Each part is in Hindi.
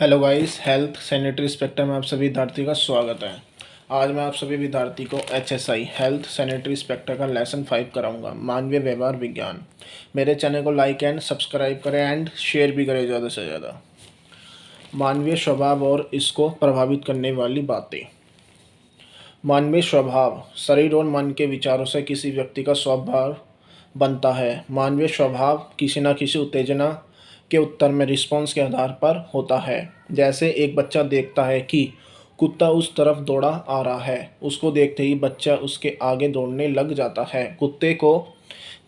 Hello guys, health sanitary inspector में आप सभी विद्यार्थियों का स्वागत है। आज मैं आप सभी विद्यार्थी को एचएसआई हेल्थ सैनिटरी इंस्पेक्टर का लेसन 5 कराऊंगा, मानवीय व्यवहार विज्ञान। मेरे चैनल को लाइक एंड सब्सक्राइब करें एंड शेयर भी करें ज़्यादा से ज़्यादा। मानवीय स्वभाव और इसको प्रभावित करने वाली बातें। मानवीय स्वभाव शरीर और मन के विचारों से किसी व्यक्ति का स्वभाव बनता है। मानवीय स्वभाव किसी न किसी उत्तेजना के उत्तर में रिस्पॉन्स के आधार पर होता है। जैसे एक बच्चा देखता है कि कुत्ता उस तरफ दौड़ा आ रहा है, उसको देखते ही बच्चा उसके आगे दौड़ने लग जाता है। कुत्ते को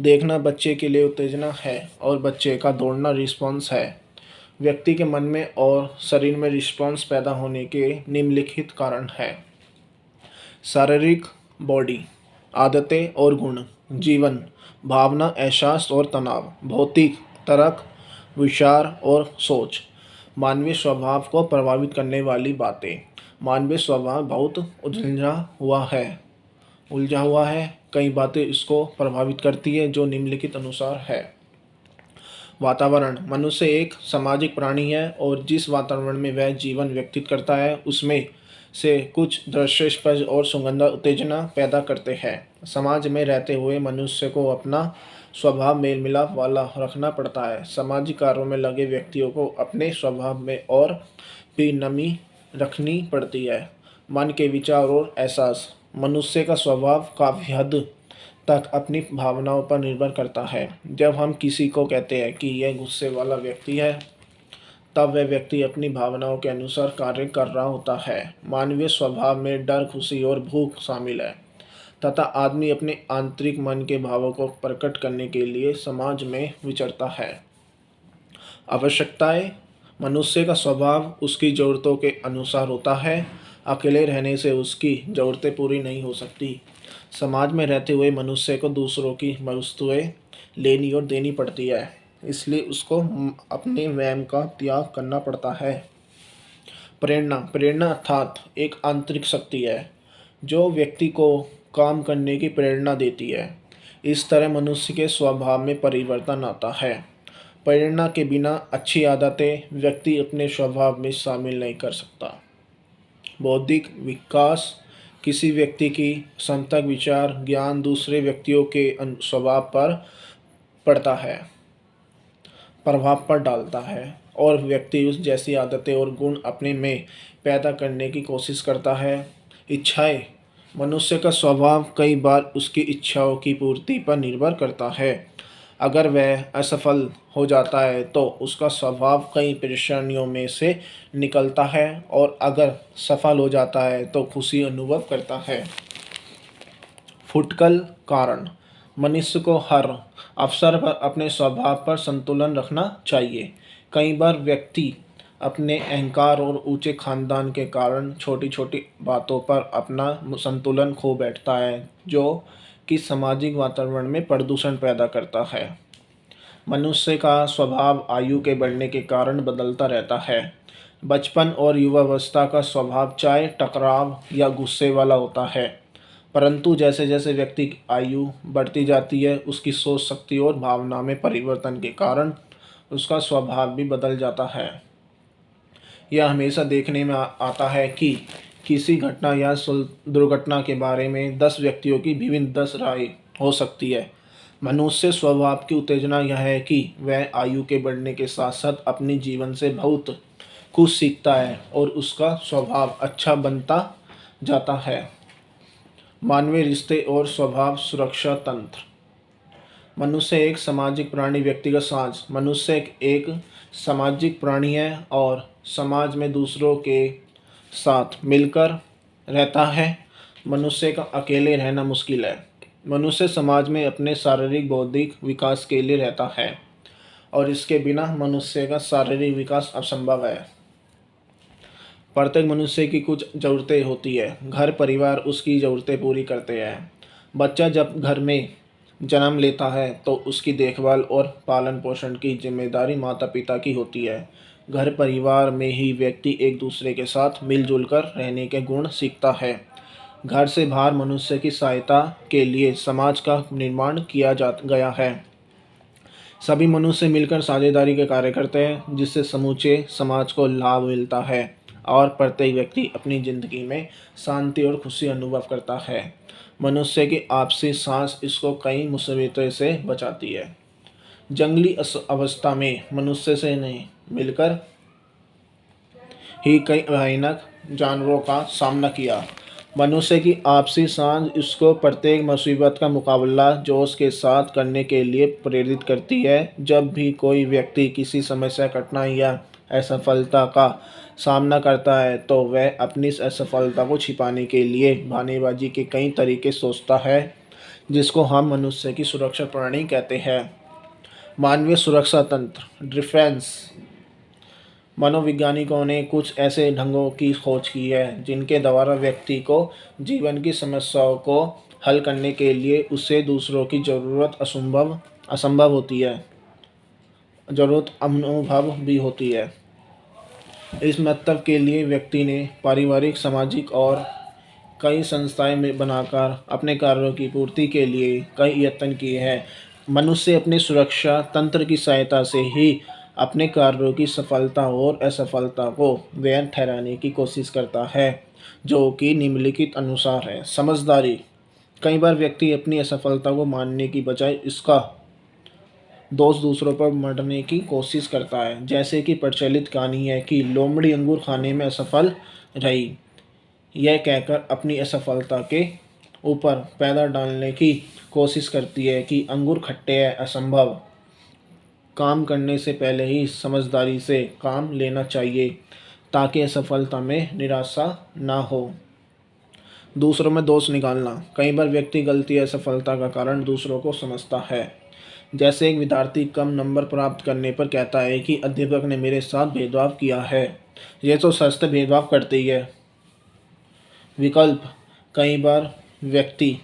देखना बच्चे के लिए उत्तेजना है और बच्चे का दौड़ना रिस्पॉन्स है। व्यक्ति के मन में और शरीर में रिस्पॉन्स पैदा होने के निम्नलिखित कारण है। शारीरिक बॉडी, आदतें और गुण, जीवन, भावना, एहसास और तनाव, भौतिक, तर्क, विचार और सोच। मानवीय स्वभाव को प्रभावित करने वाली बातें। मानवीय स्वभाव बहुत उलझा हुआ है। कई बातें इसको प्रभावित करती है जो निम्नलिखित अनुसार है। वातावरण। मनुष्य एक सामाजिक प्राणी है और जिस वातावरण में वह जीवन व्यतीत करता है उसमें से कुछ दृश्य, स्पर्श और सुगंध उत्तेजना पैदा करते हैं। समाज में रहते हुए मनुष्य को अपना स्वभाव मेल मिलाप वाला रखना पड़ता है। सामाजिक कार्यों में लगे व्यक्तियों को अपने स्वभाव में और भी नमी रखनी पड़ती है। मन के विचार और एहसास। मनुष्य का स्वभाव काफ़ी हद तक अपनी भावनाओं पर निर्भर करता है। जब हम किसी को कहते हैं कि यह गुस्से वाला व्यक्ति है, तब वह व्यक्ति अपनी भावनाओं के अनुसार कार्य कर रहा होता है। मानवीय स्वभाव में डर, खुशी और भूख शामिल है तथा आदमी अपने आंतरिक मन के भावों को प्रकट करने के लिए समाज में विचरता है। आवश्यकताएं। मनुष्य का स्वभाव उसकी ज़रूरतों के अनुसार होता है। अकेले रहने से उसकी ज़रूरतें पूरी नहीं हो सकती। समाज में रहते हुए मनुष्य को दूसरों की वस्तुएं लेनी और देनी पड़ती है, इसलिए उसको अपने वहम का त्याग करना पड़ता है। प्रेरणा। प्रेरणा अर्थात एक आंतरिक शक्ति है जो व्यक्ति को काम करने की प्रेरणा देती है। इस तरह मनुष्य के स्वभाव में परिवर्तन आता है। प्रेरणा के बिना अच्छी आदतें व्यक्ति अपने स्वभाव में शामिल नहीं कर सकता। बौद्धिक विकास। किसी व्यक्ति की क्षमता, विचार, ज्ञान दूसरे व्यक्तियों के स्वभाव पर पड़ता है, प्रभाव पर डालता है और व्यक्ति उस जैसी आदतें और गुण अपने में पैदा करने की कोशिश करता है। इच्छाएं। मनुष्य का स्वभाव कई बार उसकी इच्छाओं की पूर्ति पर निर्भर करता है। अगर वह असफल हो जाता है तो उसका स्वभाव कई परेशानियों में से निकलता है और अगर सफल हो जाता है तो खुशी अनुभव करता है। फुटकल कारण। मनुष्य को हर अवसर पर अपने स्वभाव पर संतुलन रखना चाहिए। कई बार व्यक्ति अपने अहंकार और ऊंचे खानदान के कारण छोटी छोटी बातों पर अपना संतुलन खो बैठता है, जो कि सामाजिक वातावरण में प्रदूषण पैदा करता है। मनुष्य का स्वभाव आयु के बढ़ने के कारण बदलता रहता है। बचपन और युवावस्था का स्वभाव चाहे टकराव या गुस्से वाला होता है, परंतु जैसे जैसे व्यक्ति की आयु बढ़ती जाती है उसकी सोच शक्ति और भावना में परिवर्तन के कारण उसका स्वभाव भी बदल जाता है। यह हमेशा देखने में आता है कि किसी घटना या दुर्घटना के बारे में 10 व्यक्तियों की विभिन्न 10 राय हो सकती है। मनुष्य स्वभाव की उत्तेजना यह है कि वह आयु के बढ़ने के साथ साथ अपने जीवन से बहुत कुछ सीखता है और उसका स्वभाव अच्छा बनता जाता है। मानवीय रिश्ते और स्वभाव सुरक्षा तंत्र। मनुष्य एक सामाजिक प्राणी, व्यक्तिगत साझ। मनुष्य एक सामाजिक प्राणी है और समाज में दूसरों के साथ मिलकर रहता है। मनुष्य का अकेले रहना मुश्किल है। मनुष्य समाज में अपने शारीरिक बौद्धिक विकास के लिए रहता है और इसके बिना मनुष्य का शारीरिक विकास असंभव है। प्रत्येक मनुष्य की कुछ ज़रूरतें होती है। घर परिवार उसकी ज़रूरतें पूरी करते हैं। बच्चा जब घर में जन्म लेता है तो उसकी देखभाल और पालन पोषण की जिम्मेदारी माता पिता की होती है। घर परिवार में ही व्यक्ति एक दूसरे के साथ मिलजुल कर रहने के गुण सीखता है। घर से बाहर मनुष्य की सहायता के लिए समाज का निर्माण किया जा गया है। सभी मनुष्य मिलकर साझेदारी के कार्य करते हैं, जिससे समूचे समाज को लाभ मिलता है और प्रत्येक व्यक्ति अपनी ज़िंदगी में शांति और खुशी अनुभव करता है। मनुष्य की आपसी सांस इसको कई मुसीबतों से बचाती है। जंगली अवस्था में मनुष्य से नहीं मिलकर ही कई भयानक जानवरों का सामना किया। मनुष्य की आपसी सांस इसको प्रत्येक मुसीबत का मुकाबला जोश के साथ करने के लिए प्रेरित करती है। जब भी कोई व्यक्ति किसी समस्या, कठिनाई या असफलता का सामना करता है तो वह अपनी इस असफलता को छिपाने के लिए बहानेबाजी के कई तरीके सोचता है, जिसको हम मनुष्य की सुरक्षा प्रणाली कहते हैं। मानवीय सुरक्षा तंत्र डिफेंस। मनोवैज्ञानिकों ने कुछ ऐसे ढंगों की खोज की है जिनके द्वारा व्यक्ति को जीवन की समस्याओं को हल करने के लिए उससे दूसरों की ज़रूरत असंभव होती है, ज़रूरत अनुभव भी होती है। इस मतलब के लिए व्यक्ति ने पारिवारिक, सामाजिक और कई संस्थाएं में बनाकर अपने कार्यों की पूर्ति के लिए कई यत्न किए हैं। मनुष्य अपने सुरक्षा तंत्र की सहायता से ही अपने कार्यों की सफलता और असफलता को वैध ठहराने की कोशिश करता है, जो कि निम्नलिखित अनुसार है। समझदारी। कई बार व्यक्ति अपनी असफलता को मानने की बजाय इसका दोष दूसरों पर मढ़ने की कोशिश करता है। जैसे कि प्रचलित कहानी है कि लोमड़ी अंगूर खाने में असफल रही, यह कहकर अपनी असफलता के ऊपर पैदा डालने की कोशिश करती है कि अंगूर खट्टे हैं, असंभव। काम करने से पहले ही समझदारी से काम लेना चाहिए ताकि असफलता में निराशा ना हो। दूसरों में दोष निकालना। कई बार व्यक्ति गलती या असफलता का कारण दूसरों को समझता है। जैसे एक विद्यार्थी कम नंबर प्राप्त करने पर कहता है कि अध्यापक ने मेरे साथ भेदभाव किया है, यह तो सच से भेदभाव करती है। विकल्प। कई बार व्यक्ति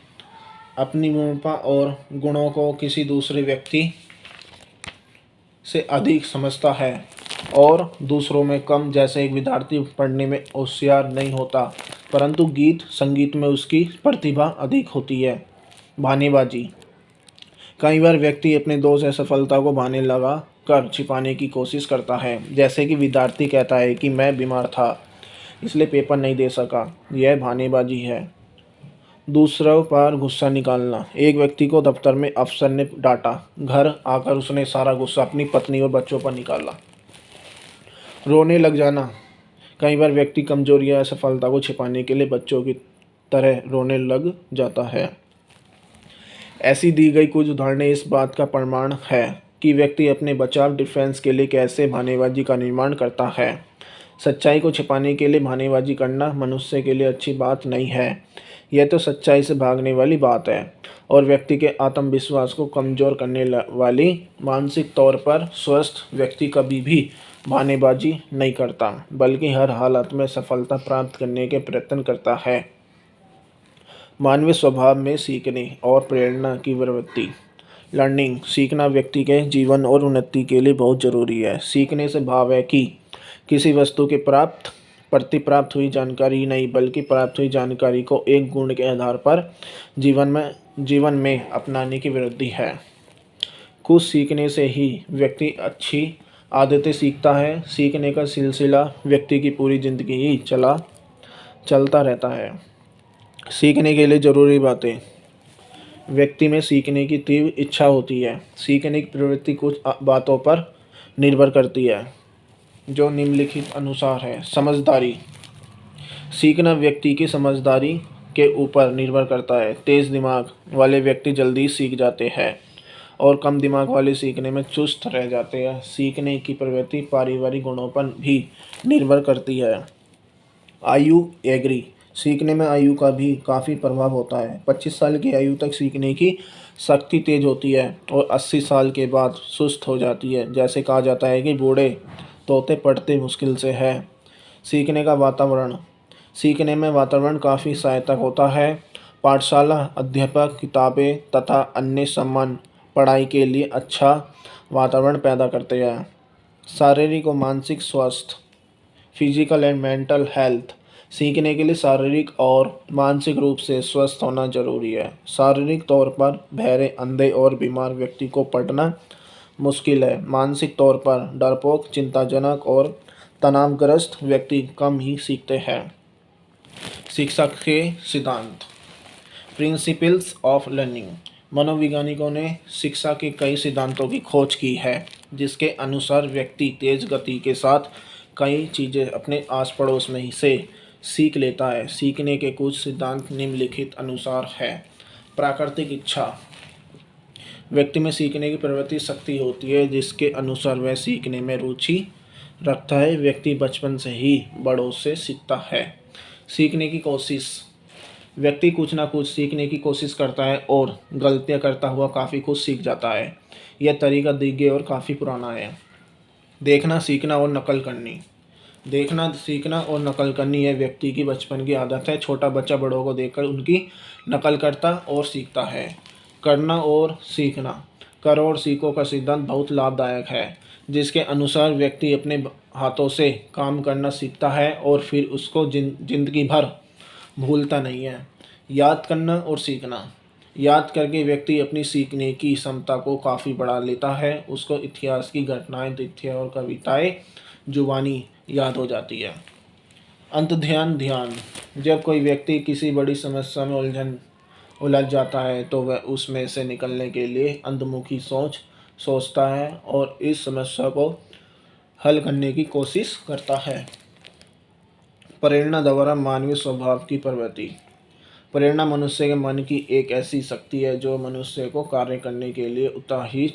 अपनी भूमिका और गुणों को किसी दूसरे व्यक्ति से अधिक समझता है और दूसरों में कम। जैसे एक विद्यार्थी पढ़ने में होशियार नहीं होता, परंतु गीत संगीत में उसकी प्रतिभा अधिक होती है। बहानेबाजी। कई बार व्यक्ति अपने दोष या सफलता को बहाने लगा कर छिपाने की कोशिश करता है। जैसे कि विद्यार्थी कहता है कि मैं बीमार था इसलिए पेपर नहीं दे सका, यह बहानेबाजी है। दूसरों पर गुस्सा निकालना। एक व्यक्ति को दफ्तर में अफसर ने डांटा, घर आकर उसने सारा गुस्सा अपनी पत्नी और बच्चों पर निकाला। रोने लग जाना। कई बार व्यक्ति कमजोरी या असफलता को छिपाने के लिए बच्चों की तरह रोने लग जाता है। ऐसी दी गई कुछ उदाहरणें इस बात का प्रमाण है कि व्यक्ति अपने बचाव डिफेंस के लिए कैसे बहानेबाजी का निर्माण करता है। सच्चाई को छिपाने के लिए बहानेबाजी करना मनुष्य के लिए अच्छी बात नहीं है। यह तो सच्चाई से भागने वाली बात है और व्यक्ति के आत्मविश्वास को कमज़ोर करने वाली। मानसिक तौर पर स्वस्थ व्यक्ति कभी भी बहानेबाजी नहीं करता, बल्कि हर हालत में सफलता प्राप्त करने के प्रयत्न करता है। मानवीय स्वभाव में सीखने और प्रेरणा की प्रवृत्ति। लर्निंग। सीखना व्यक्ति के जीवन और उन्नति के लिए बहुत ज़रूरी है। सीखने से भाव है कि किसी वस्तु के प्राप्त हुई जानकारी नहीं, बल्कि प्राप्त हुई जानकारी को एक गुण के आधार पर जीवन में अपनाने की वृद्धि है। कुछ सीखने से ही व्यक्ति अच्छी आदतें सीखता है। सीखने का सिलसिला व्यक्ति की पूरी ज़िंदगी ही चलता रहता है। सीखने के लिए ज़रूरी बातें। व्यक्ति में सीखने की तीव्र इच्छा होती है। सीखने की प्रवृत्ति कुछ बातों पर निर्भर करती है जो निम्नलिखित अनुसार है। समझदारी। सीखना व्यक्ति की समझदारी के ऊपर निर्भर करता है। तेज़ दिमाग वाले व्यक्ति जल्दी सीख जाते हैं और कम दिमाग वाले सीखने में चुस्त रह जाते हैं। सीखने की प्रवृत्ति पारिवारिक गुणों पर भी निर्भर करती है। आयु एग्री। सीखने में आयु का भी काफ़ी प्रभाव होता है। 25 साल की आयु तक सीखने की शक्ति तेज होती है और 80 साल के बाद सुस्त हो जाती है। जैसे कहा जाता है कि बूढ़े तोते पढ़ते मुश्किल से है। सीखने का वातावरण। सीखने में वातावरण काफ़ी सहायक होता है। पाठशाला, अध्यापक, किताबें तथा अन्य सामान पढ़ाई के लिए अच्छा वातावरण पैदा करते हैं। शारीरिक और मानसिक स्वास्थ्य। Physical and mental health. सीखने के लिए शारीरिक और मानसिक रूप से स्वस्थ होना जरूरी है। शारीरिक तौर पर बहरे, अंधे और बीमार व्यक्ति को पढ़ना मुश्किल है। मानसिक तौर पर डरपोक, चिंताजनक और तनावग्रस्त व्यक्ति कम ही सीखते हैं। शिक्षा के सिद्धांत, प्रिंसिपल्स ऑफ लर्निंग। मनोवैज्ञानिकों ने शिक्षा के कई सिद्धांतों की खोज की है, जिसके अनुसार व्यक्ति तेज गति के साथ कई चीज़ें अपने आस पड़ोस में ही से सीख लेता है। सीखने के कुछ सिद्धांत निम्नलिखित अनुसार है। प्राकृतिक इच्छा, व्यक्ति में सीखने की प्रवृत्ति शक्ति होती है, जिसके अनुसार वह सीखने में रुचि रखता है। व्यक्ति बचपन से ही बड़ों से सीखता है। सीखने की कोशिश, व्यक्ति कुछ ना कुछ सीखने की कोशिश करता है और गलतियां करता हुआ काफ़ी कुछ सीख जाता है। यह तरीका दिव्य और काफ़ी पुराना है। देखना, सीखना और नकल करनी, देखना, सीखना और नकल करनी यह व्यक्ति की बचपन की आदत है। छोटा बच्चा बड़ों को देखकर उनकी नकल करता और सीखता है। करना और सीखना, करो और सीखो का सिद्धांत बहुत लाभदायक है, जिसके अनुसार व्यक्ति अपने हाथों से काम करना सीखता है और फिर उसको जिंदगी भर भूलता नहीं है। याद करना और सीखना, याद करके व्यक्ति अपनी सीखने की क्षमता को काफ़ी बढ़ा लेता है। उसको इतिहास की घटनाएं, तथ्य और कविताएं जुबानी याद हो जाती है। अंतर्ध्यान ध्यान, जब कोई व्यक्ति किसी बड़ी समस्या में उलझ जाता है तो वह उसमें से निकलने के लिए अंतर्मुखी सोचता है और इस समस्या को हल करने की कोशिश करता है। प्रेरणा द्वारा मानवीय स्वभाव की प्रवृत्ति, प्रेरणा मनुष्य के मन की एक ऐसी शक्ति है जो मनुष्य को कार्य करने के लिए उत्साहित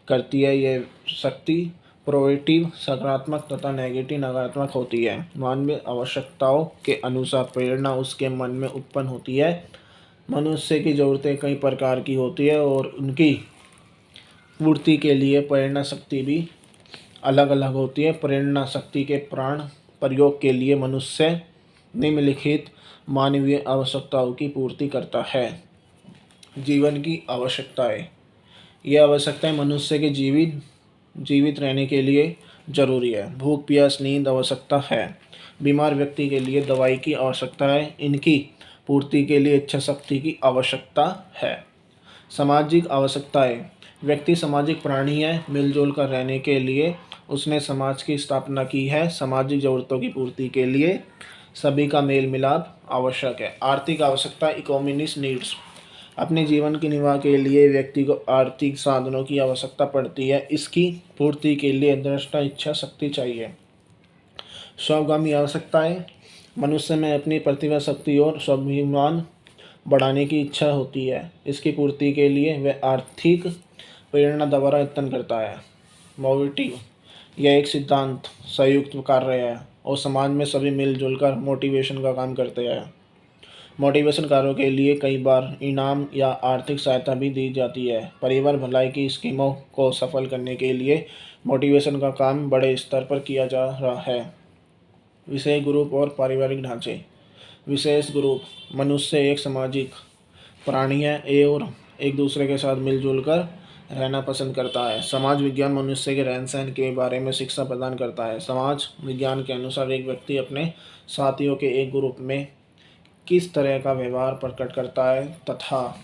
करती है। यह शक्ति पॉजिटिव सकारात्मक तथा नेगेटिव नकारात्मक होती है। मानवीय आवश्यकताओं के अनुसार प्रेरणा उसके मन में उत्पन्न होती है। मनुष्य की ज़रूरतें कई प्रकार की होती है और उनकी पूर्ति के लिए प्रेरणा शक्ति भी अलग अलग होती है। प्रेरणा शक्ति के प्राण प्रयोग के लिए मनुष्य निम्नलिखित मानवीय आवश्यकताओं की पूर्ति करता है। जीवन की आवश्यकताएं, यह आवश्यकताएं मनुष्य के जीवित रहने के लिए जरूरी है। भूख, प्यास, नींद आवश्यकता है। बीमार व्यक्ति के लिए दवाई की आवश्यकता है। इनकी पूर्ति के लिए इच्छा शक्ति की आवश्यकता है। सामाजिक आवश्यकताएं, व्यक्ति सामाजिक प्राणी है। मिलजुल कर रहने के लिए उसने समाज की स्थापना की है। सामाजिक जरूरतों की पूर्ति के लिए सभी का मेल मिलाप आवश्यक है। आर्थिक आवश्यकता, इकोनॉमिक नीड्स, अपने जीवन के निर्वाह के लिए व्यक्ति को आर्थिक साधनों की आवश्यकता पड़ती है। इसकी पूर्ति के लिए दृढ़ इच्छा शक्ति चाहिए। स्वावगामी आवश्यकताएं, मनुष्य में अपनी प्रतिभा शक्ति और स्वाभिमान बढ़ाने की इच्छा होती है। इसकी पूर्ति के लिए वह आर्थिक प्रेरणा द्वारा यत्न करता है। मोटिव, यह एक सिद्धांत संयुक्त कार्य है और समाज में सभी मिलजुल कर मोटिवेशन का काम करते हैं। मोटिवेशन कार्यों के लिए कई बार इनाम या आर्थिक सहायता भी दी जाती है। परिवार भलाई की स्कीमों को सफल करने के लिए मोटिवेशन का काम बड़े स्तर पर किया जा रहा है। विशेष ग्रुप और पारिवारिक ढांचे, विशेष ग्रुप, मनुष्य एक सामाजिक प्राणी है और एक दूसरे के साथ मिलजुल कर रहना पसंद करता है। समाज विज्ञान मनुष्य के रहन सहन के बारे में शिक्षा प्रदान करता है। समाज विज्ञान के अनुसार एक व्यक्ति अपने साथियों के एक ग्रुप में किस तरह का व्यवहार प्रकट करता है तथा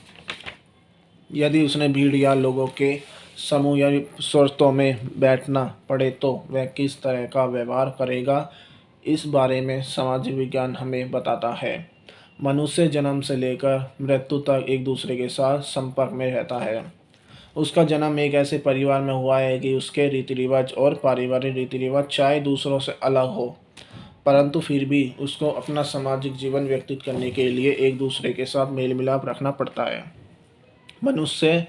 यदि उसने भीड़ या लोगों के समूह या शर्तों में बैठना पड़े तो वह किस तरह का व्यवहार करेगा, इस बारे में सामाजिक विज्ञान हमें बताता है। मनुष्य जन्म से लेकर मृत्यु तक एक दूसरे के साथ संपर्क में रहता है। उसका जन्म एक ऐसे परिवार में हुआ है कि उसके रीति रिवाज और पारिवारिक रीति रिवाज चाहे दूसरों से अलग हो, परंतु फिर भी उसको अपना सामाजिक जीवन व्यतीत करने के लिए एक दूसरे के साथ मेल मिलाप रखना पड़ता है। मनुष्य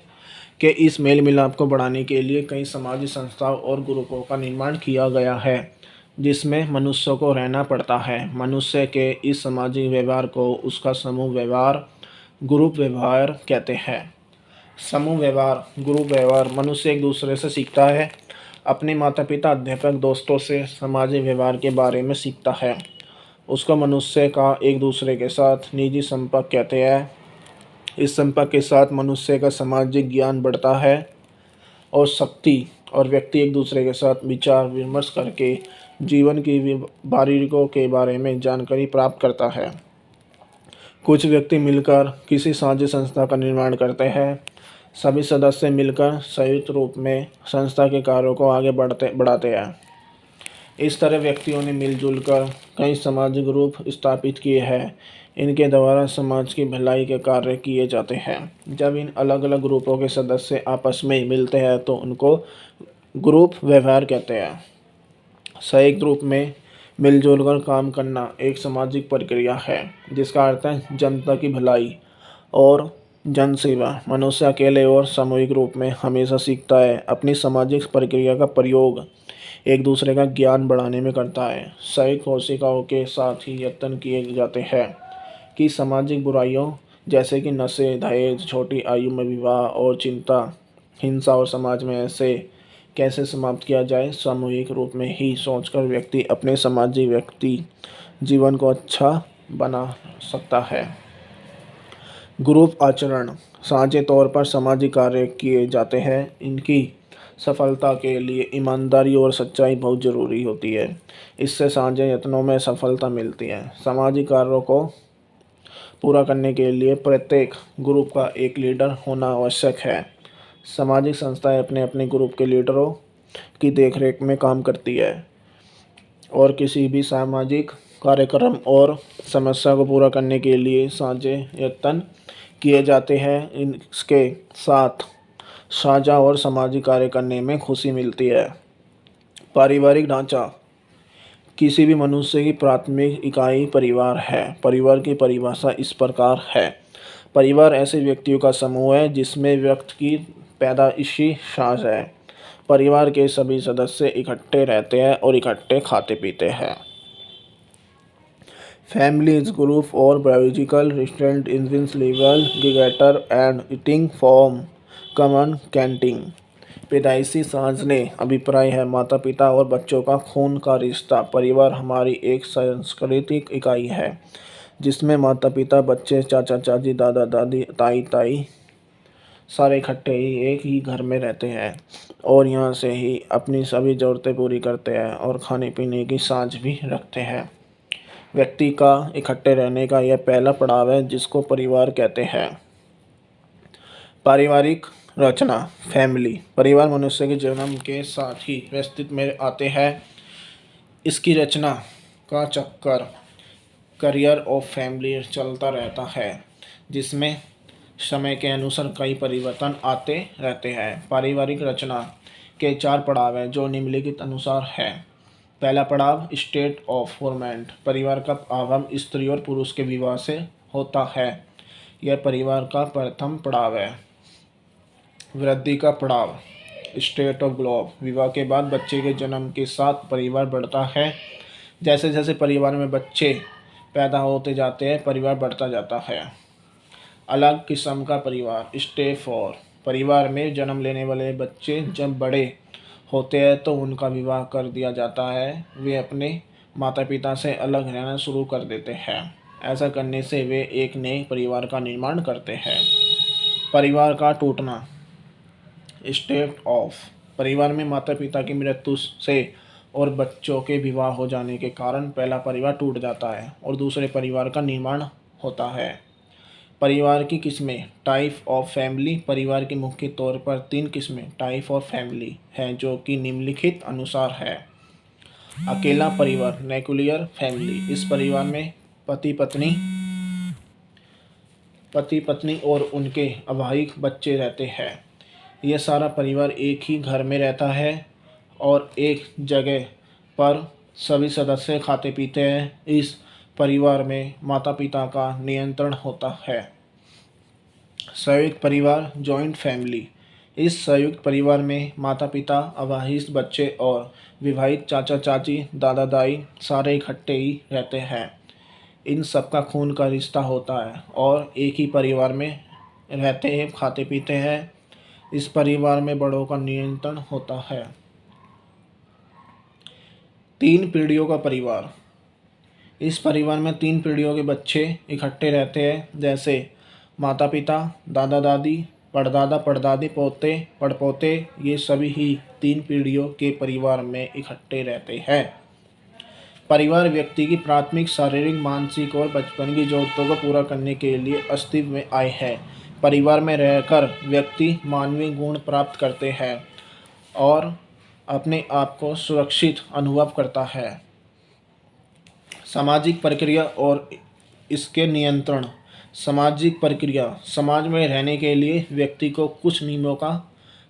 के इस मेल मिलाप को बढ़ाने के लिए कई सामाजिक संस्थाओं और ग्रुपों का निर्माण किया गया है, जिसमें मनुष्य को रहना पड़ता है। मनुष्य के इस सामाजिक व्यवहार को उसका समूह व्यवहार, ग्रुप व्यवहार कहते हैं। समूह व्यवहार, ग्रुप व्यवहार, मनुष्य एक दूसरे से सीखता है। अपने माता पिता, अध्यापक, दोस्तों से सामाजिक व्यवहार के बारे में सीखता है। उसको मनुष्य का एक दूसरे के साथ निजी संपर्क कहते हैं। इस संपर्क के साथ मनुष्य का सामाजिक ज्ञान बढ़ता है और व्यक्ति एक दूसरे के साथ विचार विमर्श करके जीवन की बारीकियों के बारे में जानकारी प्राप्त करता है। कुछ व्यक्ति मिलकर किसी साझी संस्था का निर्माण करते हैं सभी सदस्य मिलकर संयुक्त रूप में संस्था के कार्यों को आगे बढ़ाते हैं। इस तरह व्यक्तियों ने मिलजुल कर कई सामाजिक ग्रुप स्थापित किए हैं। इनके द्वारा समाज की भलाई के कार्य किए जाते हैं। जब इन अलग अलग ग्रुपों के सदस्य आपस में मिलते हैं तो उनको ग्रुप व्यवहार कहते हैं। संयुक्त ग्रुप में मिलजुल कर काम करना एक सामाजिक प्रक्रिया है जिसका अर्थ है जनता की भलाई और जन सेवा। मनुष्य अकेले और सामूहिक रूप में हमेशा सीखता है। अपनी सामाजिक प्रक्रिया का प्रयोग एक दूसरे का ज्ञान बढ़ाने में करता है। संयुक्त कोशिकाओं के साथ ही यत्न किए जाते हैं कि सामाजिक बुराइयों जैसे कि नशे, दहेज, छोटी आयु में विवाह और चिंता, हिंसा और समाज में ऐसे कैसे समाप्त किया जाए। सामूहिक रूप में ही सोचकर व्यक्ति अपने सामाजिक व्यक्ति जीवन को अच्छा बना सकता है। ग्रुप आचरण साझे तौर पर सामाजिक कार्य किए जाते हैं। इनकी सफलता के लिए ईमानदारी और सच्चाई बहुत ज़रूरी होती है। इससे साझे यत्नों में सफलता मिलती है। सामाजिक कार्यों को पूरा करने के लिए प्रत्येक ग्रुप का एक लीडर होना आवश्यक है। सामाजिक संस्थाएं अपने अपने ग्रुप के लीडरों की देखरेख में काम करती है और किसी भी सामाजिक कार्यक्रम और समस्या को पूरा करने के लिए साझे यत्न किए जाते हैं। इसके साथ साझा और सामाजिक कार्य करने में खुशी मिलती है। पारिवारिक ढांचा किसी भी मनुष्य की प्राथमिक इकाई परिवार है। परिवार की परिभाषा इस प्रकार है। परिवार ऐसे व्यक्तियों का समूह है जिसमें व्यक्ति की पैदाइशी साझ है। परिवार के सभी सदस्य इकट्ठे रहते हैं और इकट्ठे खाते पीते हैं। फैमिली इज ग्रुप और बायोलॉजिकल रेस्टोरेंट इन विच लिवल together and eating form common canteen. पैदाइशी साझ ने अभिप्राय है माता पिता और बच्चों का खून का रिश्ता। परिवार हमारी एक सांस्कृतिक इकाई है जिसमें माता पिता, बच्चे, चाचा चाची, दादा दादी, ताई ताई सारे इकट्ठे ही एक ही घर में रहते हैं और यहाँ से ही अपनी सभी ज़रूरतें पूरी करते हैं और खाने पीने की साझ भी रखते हैं। व्यक्ति का इकट्ठे रहने का यह पहला पड़ाव है जिसको परिवार कहते हैं। पारिवारिक रचना फैमिली। परिवार मनुष्य के जन्म के साथ ही अस्तित्व में आते हैं। इसकी रचना का चक्कर करियर ऑफ फैमिली चलता रहता है जिसमें समय के अनुसार कई परिवर्तन आते रहते हैं। पारिवारिक रचना के 4 पड़ाव हैं जो निम्नलिखित अनुसार है। पहला पड़ाव स्टेट ऑफ फॉर्मेट। परिवार का आरंभ स्त्री और पुरुष के विवाह से होता है। यह परिवार का प्रथम पड़ाव है। वृद्धि का पड़ाव स्टेट ऑफ ग्रोथ। विवाह के बाद बच्चे के जन्म के साथ परिवार बढ़ता है। जैसे जैसे परिवार में बच्चे पैदा होते जाते हैं परिवार बढ़ता जाता है। अलग किस्म का परिवार स्टेज 4। परिवार में जन्म लेने वाले बच्चे जब बड़े होते हैं तो उनका विवाह कर दिया जाता है। वे अपने माता पिता से अलग रहना शुरू कर देते हैं। ऐसा करने से वे एक नए परिवार का निर्माण करते हैं। परिवार का टूटना स्टेट ऑफ। परिवार में माता पिता की मृत्यु से और बच्चों के विवाह हो जाने के कारण पहला परिवार टूट जाता है और दूसरे परिवार का निर्माण होता है। परिवार की किस्में टाइप ऑफ फैमिली। परिवार की मुख्य तौर पर 3 किस्में टाइप ऑफ फैमिली हैं जो कि निम्नलिखित अनुसार है। अकेला परिवार न्यूक्लियर फैमिली। इस परिवार में पति पत्नी और उनके अविवाहित बच्चे रहते हैं। यह सारा परिवार एक ही घर में रहता है और एक जगह पर सभी सदस्य खाते पीते हैं। इस परिवार में माता पिता का नियंत्रण होता है। संयुक्त परिवार जॉइंट फैमिली। इस संयुक्त परिवार में माता पिता, अविवाहित बच्चे और विवाहित चाचा चाची, दादा दाई सारे इकट्ठे ही रहते हैं। इन सबका खून का रिश्ता होता है और एक ही परिवार में रहते हैं, खाते पीते हैं। इस परिवार में बड़ों का नियंत्रण होता है। 3 पीढ़ियों का परिवार। इस परिवार में 3 पीढ़ियों के बच्चे इकट्ठे रहते हैं जैसे माता पिता, दादा दादी, परदादा परदादी, पोते पड़पोते। ये सभी ही 3 पीढ़ियों के परिवार में इकट्ठे रहते हैं। परिवार व्यक्ति की प्राथमिक शारीरिक, मानसिक और बचपन की जरूरतों को पूरा करने के लिए अस्तित्व में आए हैं। परिवार में रहकर व्यक्ति मानवीय गुण प्राप्त करते हैं और अपने आप को सुरक्षित अनुभव करता है। सामाजिक प्रक्रिया और इसके नियंत्रण। सामाजिक प्रक्रिया समाज में रहने के लिए व्यक्ति को कुछ नियमों का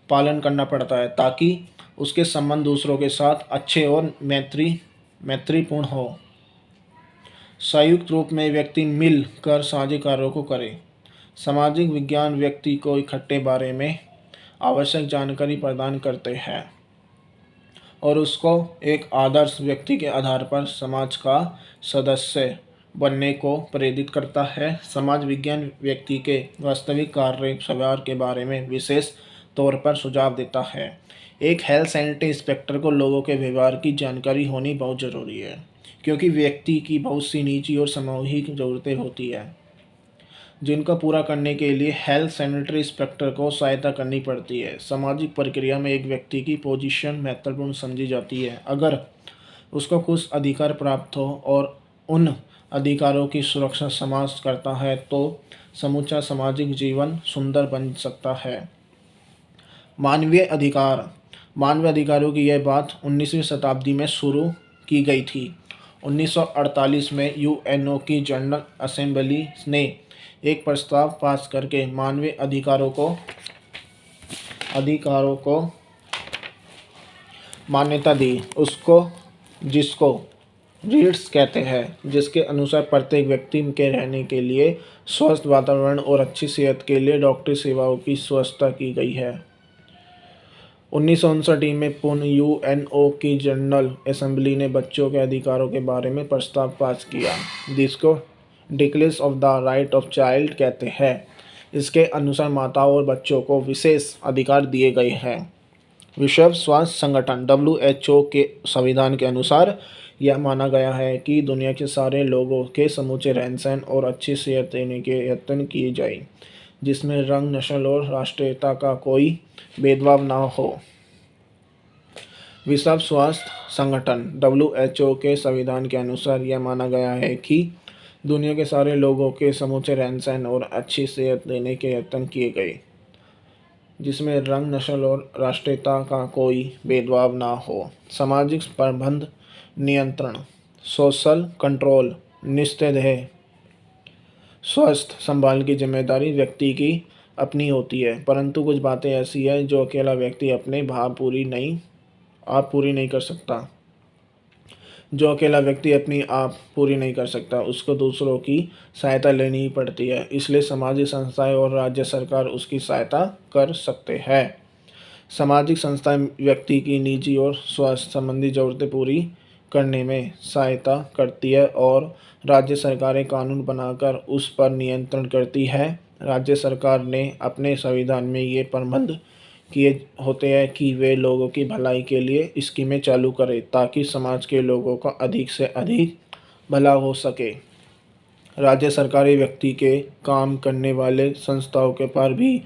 पालन करना पड़ता है ताकि उसके संबंध दूसरों के साथ अच्छे और मैत्रीपूर्ण हो। संयुक्त रूप में व्यक्ति मिल कर साझे कार्यों को करे। सामाजिक विज्ञान व्यक्ति को इकट्ठे बारे में आवश्यक जानकारी प्रदान करते हैं और उसको एक आदर्श व्यक्ति के आधार पर समाज का सदस्य बनने को प्रेरित करता है। समाज विज्ञान व्यक्ति के वास्तविक कार्य व्यवहार के बारे में विशेष तौर पर सुझाव देता है। एक हेल्थ सेंटर इंस्पेक्टर को लोगों के व्यवहार की जानकारी होनी बहुत ज़रूरी है, क्योंकि व्यक्ति की बहुत सी निजी और सामूहिक ज़रूरतें होती है जिनका पूरा करने के लिए हेल्थ सेंटर इंस्पेक्टर को सहायता करनी पड़ती है। सामाजिक प्रक्रिया में एक व्यक्ति की पोजीशन महत्वपूर्ण समझी जाती है। अगर उसको कुछ अधिकार प्राप्त हो और उन अधिकारों की सुरक्षा समाज करता है तो समूचा सामाजिक जीवन सुंदर बन सकता है। मानवीय अधिकार। मानवीय अधिकारों की यह बात 19वीं शताब्दी में शुरू की गई थी। 1948 में यूएनओ की जनरल असेंबली ने एक प्रस्ताव पास करके मानवीय अधिकारों को मान्यता दी, जिसको रीट्स कहते हैं, जिसके अनुसार प्रत्येक व्यक्ति के रहने के लिए स्वस्थ वातावरण और अच्छी सेहत के लिए डॉक्टरी सेवाओं की व्यवस्था की गई है। 1959 में पुनः यूएनओ की जनरल असेंबली ने बच्चों के अधिकारों के बारे में प्रस्ताव पास किया, जिसको declaration of the right of child कहते हैं। इसके अनुसार माताओं और बच्चों को विशेष अधिकार दिए गए हैं। विश्व स्वास्थ्य संगठन WHO के संविधान के अनुसार यह माना गया है कि दुनिया के सारे लोगों के समूचे रहन सहन और अच्छी सेहत देने के यत्न किए जाए, जिसमें रंग, नस्ल और राष्ट्रीयता का कोई भेदभाव न हो। विश्व स्वास्थ्य संगठन WHO के संविधान के अनुसार यह माना गया है कि दुनिया के सारे लोगों के समूचे रहन सहन और अच्छी सेहत देने के यत्न किए गए, जिसमें रंग, नस्ल और राष्ट्रीयता का कोई भेदभाव न हो। सामाजिक प्रबंध नियंत्रण। Social control. निस्संदेह स्वास्थ्य संभाल की जिम्मेदारी व्यक्ति की अपनी होती है, परंतु कुछ बातें ऐसी हैं जो अकेला व्यक्ति अपने आप पूरी नहीं कर सकता। जो अकेला व्यक्ति अपनी आप पूरी नहीं कर सकता, उसको दूसरों की सहायता लेनी ही पड़ती है। इसलिए सामाजिक संस्थाएं और राज्य सरकार उसकी सहायता कर सकते हैं। सामाजिक संस्थाएं व्यक्ति की निजी और स्वास्थ्य संबंधी ज़रूरतें पूरी करने में सहायता करती है और राज्य सरकारें कानून बनाकर उस पर नियंत्रण करती है। राज्य सरकार ने अपने संविधान में ये प्रबंध किए होते हैं कि वे लोगों की भलाई के लिए स्कीमें चालू करें ताकि समाज के लोगों का अधिक से अधिक भला हो सके। राज्य सरकारें व्यक्ति के काम करने वाले संस्थाओं के पर भी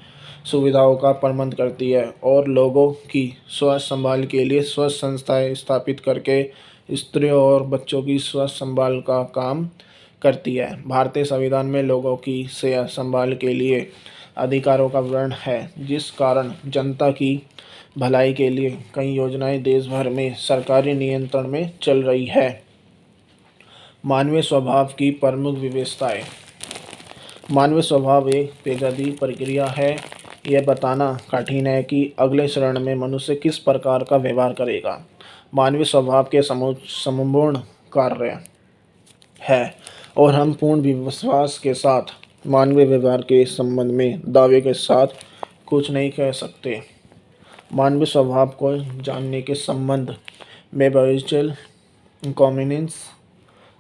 सुविधाओं का प्रबंध करती है और लोगों की स्वास्थ्य संभाल के लिए स्वास्थ्य संस्थाएं स्थापित करके स्त्रियों और बच्चों की स्वास्थ्य संभाल का काम करती है। भारतीय संविधान में लोगों की सेहत संभाल के लिए अधिकारों का वर्णन है, जिस कारण जनता की भलाई के लिए कई योजनाएं देश भर में सरकारी नियंत्रण में चल रही है। मानवीय स्वभाव की प्रमुख विशेषताएं। मानवीय स्वभाव एक पेचीदा प्रक्रिया है। यह बताना कठिन है कि अगले चरण में मनुष्य किस प्रकार का व्यवहार करेगा। मानवीय स्वभाव के समूहपूर्ण कार्य है और हम पूर्ण विश्वास के साथ मानवीय व्यवहार के संबंध में दावे के साथ कुछ नहीं कह सकते। मानवीय स्वभाव को जानने के संबंध में बिहेवियरल कॉम्पोनेंट्स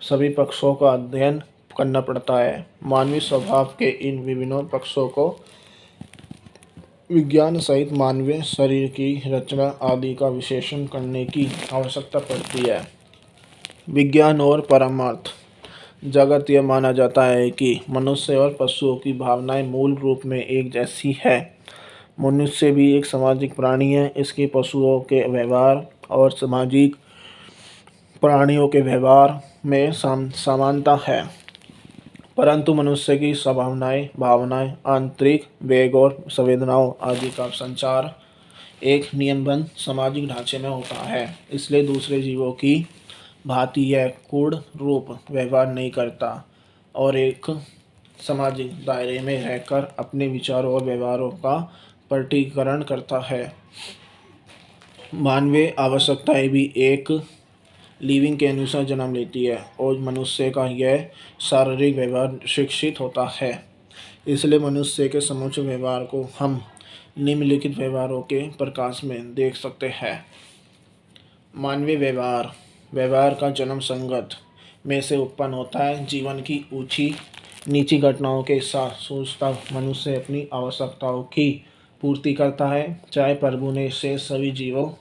सभी पक्षों का अध्ययन करना पड़ता है। मानवीय स्वभाव के इन विभिन्न पक्षों को विज्ञान सहित मानवीय शरीर की रचना आदि का विश्लेषण करने की आवश्यकता पड़ती है। विज्ञान और परमार्थ। जगत यह माना जाता है कि मनुष्य और पशुओं की भावनाएं मूल रूप में एक जैसी है। मनुष्य भी एक सामाजिक प्राणी है। इसके पशुओं के व्यवहार और सामाजिक प्राणियों के व्यवहार में समानता है। परंतु मनुष्य की संभावनाएं, भावनाएं, आंतरिक वेग और संवेदनाओं आदि का संचार एक नियमबद्ध सामाजिक ढांचे में होता है। इसलिए दूसरे जीवों की भांति यह कूढ़ रूप व्यवहार नहीं करता और एक सामाजिक दायरे में रहकर अपने विचारों और व्यवहारों का प्रकटीकरण करता है। मानवीय आवश्यकताएं भी एक लिविंग के अनुसार जन्म लेती है और मनुष्य का यह शारीरिक व्यवहार शिक्षित होता है। इसलिए मनुष्य के समूचे व्यवहार को हम निम्नलिखित व्यवहारों के प्रकाश में देख सकते हैं। मानवीय व्यवहार व्यवहार का जन्म संगत में से उत्पन्न होता है। जीवन की ऊंची नीची घटनाओं के साथ सोचता मनुष्य अपनी आवश्यकताओं की पूर्ति करता है। चाहे प्रभु ने से सभी जीवों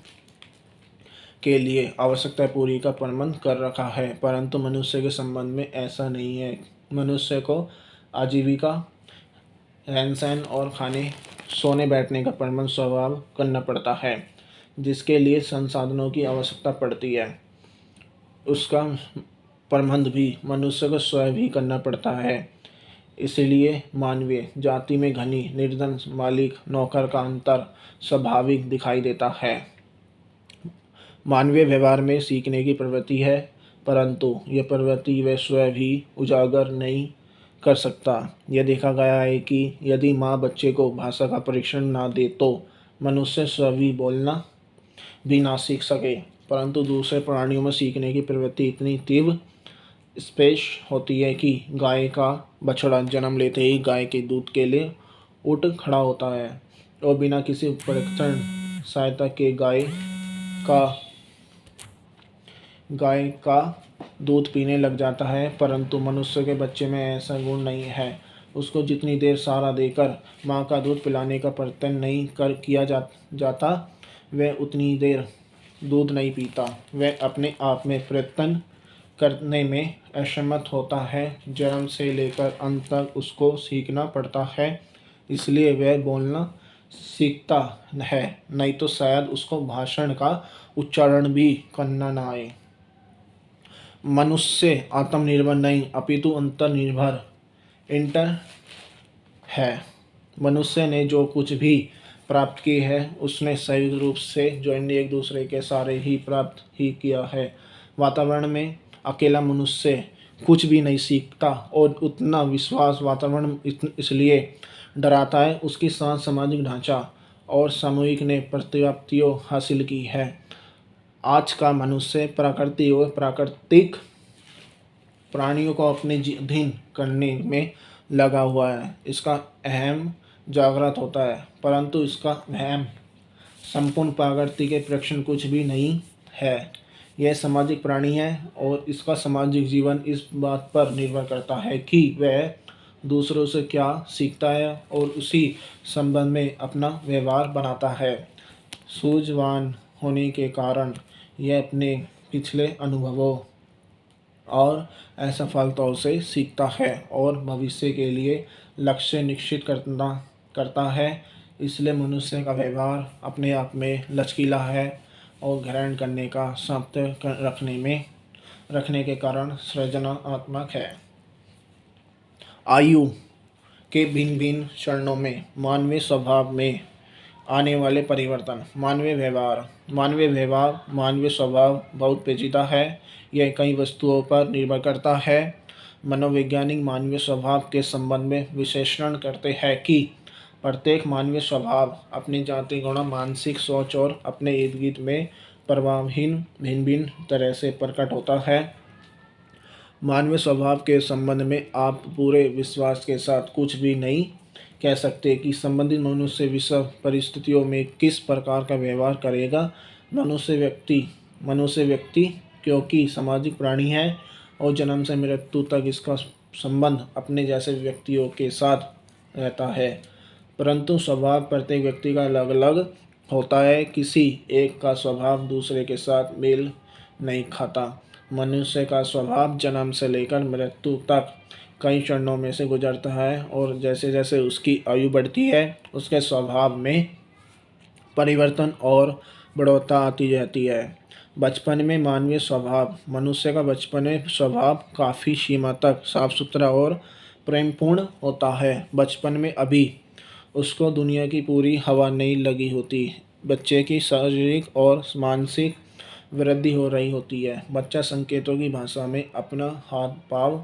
के लिए आवश्यकता पूरी का प्रबंध कर रखा है, परंतु मनुष्य के संबंध में ऐसा नहीं है। मनुष्य को आजीविका, रहन सहन और खाने सोने बैठने का प्रबंध स्वभाव करना पड़ता है, जिसके लिए संसाधनों की आवश्यकता पड़ती है। उसका प्रबंध भी मनुष्य को स्वयं ही करना पड़ता है। इसलिए मानवीय जाति में घनी निर्धन मालिक नौकर का अंतर स्वाभाविक दिखाई देता है। मानवीय व्यवहार में सीखने की प्रवृत्ति है, परंतु यह प्रवृत्ति वह स्वयं ही उजागर नहीं कर सकता। यह देखा गया है कि यदि माँ बच्चे को भाषा का परीक्षण ना दे तो मनुष्य स्वयं ही बोलना भी ना सीख सके, परंतु दूसरे प्राणियों में सीखने की प्रवृत्ति इतनी तीव्र स्पेश होती है कि गाय का बछड़ा जन्म लेते ही गाय के दूध के लिए उठ खड़ा होता है और बिना किसी उपकरण सहायता के गाय का दूध पीने लग जाता है। परंतु मनुष्य के बच्चे में ऐसा गुण नहीं है। उसको जितनी देर सहारा देकर माँ का दूध पिलाने का प्रयत्न नहीं किया जाता, वह उतनी देर दूध नहीं पीता। वह अपने आप में प्रयत्न करने में असमर्थ होता है। जन्म से लेकर अंत तक उसको सीखना पड़ता है, इसलिए वह बोलना सीखता है, नहीं तो शायद उसको भाषण का उच्चारण भी करना ना आए। मनुष्य आत्मनिर्भर नहीं अपितु अंतर्निर्भर इंटर है। मनुष्य ने जो कुछ भी प्राप्त की है उसने संयुक्त रूप से जो एक दूसरे के सारे ही प्राप्त ही किया है। वातावरण में अकेला मनुष्य कुछ भी नहीं सीखता और उतना विश्वास वातावरण इसलिए डराता है। उसके साथ सामाजिक ढांचा और सामूहिक ने प्रतिप्तियों हासिल की है। आज का मनुष्य प्रकृति और प्राकृतिक प्राणियों को अपने अधीन करने में लगा हुआ है। इसका अहम जागृत होता है, परंतु इसका अहम संपूर्ण प्रकृति के प्रेक्षण कुछ भी नहीं है। यह सामाजिक प्राणी है और इसका सामाजिक जीवन इस बात पर निर्भर करता है कि वह दूसरों से क्या सीखता है और उसी संबंध में अपना व्यवहार बनाता है। सूझवान होने के कारण यह अपने पिछले अनुभवों और असफलताओं से सीखता है और भविष्य के लिए लक्ष्य निश्चित करता है। इसलिए मनुष्य का व्यवहार अपने आप में लचकीला है और ग्रहण करने का सामर्थ्य रखने के कारण सृजनात्मक है। आयु के भिन्न भिन्न चरणों में मानवीय स्वभाव में आने वाले परिवर्तन। मानवीय स्वभाव बहुत पेचीदा है। यह कई वस्तुओं पर निर्भर करता है। मनोवैज्ञानिक मानवीय स्वभाव के संबंध में विश्लेषण करते हैं कि प्रत्येक मानवीय स्वभाव अपनी जाति गुण, मानसिक सोच और अपने इर्द गिर्द में प्रभावहीन भिन्न भिन्न तरह से प्रकट होता है। मानवीय स्वभाव के संबंध में आप पूरे विश्वास के साथ कुछ भी नहीं कह सकते कि संबंधित मनुष्य विषम परिस्थितियों में किस प्रकार का व्यवहार करेगा। मनुष्य व्यक्ति क्योंकि सामाजिक प्राणी है और जन्म से मृत्यु तक इसका संबंध अपने जैसे व्यक्तियों के साथ रहता है, परंतु स्वभाव प्रत्येक व्यक्ति का अलग अलग होता है। किसी एक का स्वभाव दूसरे के साथ मेल नहीं खाता। मनुष्य का स्वभाव जन्म से लेकर मृत्यु तक कई चरणों में से गुजरता है और जैसे जैसे उसकी आयु बढ़ती है उसके स्वभाव में परिवर्तन और बढ़ोतरी आती रहती है। बचपन में मानवीय स्वभाव। मनुष्य का बचपन में स्वभाव काफ़ी सीमा तक साफ सुथरा और प्रेमपूर्ण होता है। बचपन में अभी उसको दुनिया की पूरी हवा नहीं लगी होती। बच्चे की शारीरिक और मानसिक वृद्धि हो रही होती है। बच्चा संकेतों की भाषा में अपना हाथ पाँव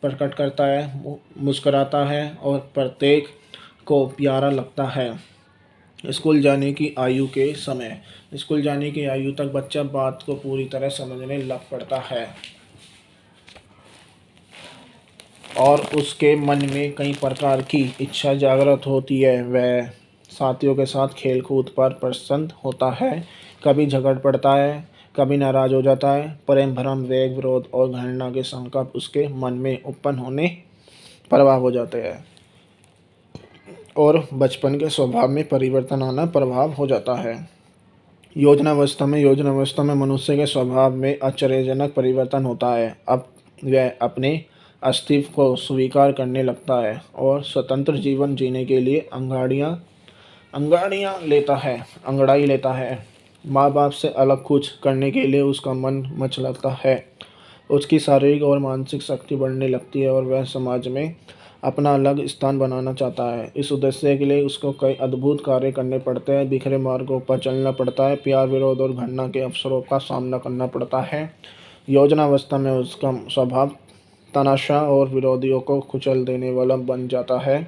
प्रकट करता है, मुस्कुराता है और प्रत्येक को प्यारा लगता है। स्कूल जाने की आयु के समय, स्कूल जाने की आयु तक बच्चा बात को पूरी तरह समझने लग पड़ता है और उसके मन में कई प्रकार की इच्छा जागृत होती है। वह साथियों के साथ खेल कूद पर प्रसन्न होता है, कभी झगड़ पड़ता है, कभी नाराज हो जाता है। प्रेम भ्रम वेग विरोध और घृणा के संकल्प उसके मन में उत्पन्न होने प्रभाव हो जाते हैं और बचपन के स्वभाव में परिवर्तन आना प्रभाव हो जाता है। योजनावस्था में मनुष्य के स्वभाव में आश्चर्यजनक परिवर्तन होता है। अब वह अपने अस्तित्व को स्वीकार करने लगता है और स्वतंत्र जीवन जीने के लिए अंगड़ाई लेता है। माँ बाप से अलग कुछ करने के लिए उसका मन मचलता है। उसकी शारीरिक और मानसिक शक्ति बढ़ने लगती है और वह समाज में अपना अलग स्थान बनाना चाहता है। इस उद्देश्य के लिए उसको कई अद्भुत कार्य करने पड़ते हैं। बिखरे मार्गों पर चलना पड़ता है, प्यार विरोध और घृणा के अवसरों का सामना करना पड़ता है। योजनावस्था में उसका स्वभाव तनाशा और विरोधियों को कुचल देने वाला बन जाता है।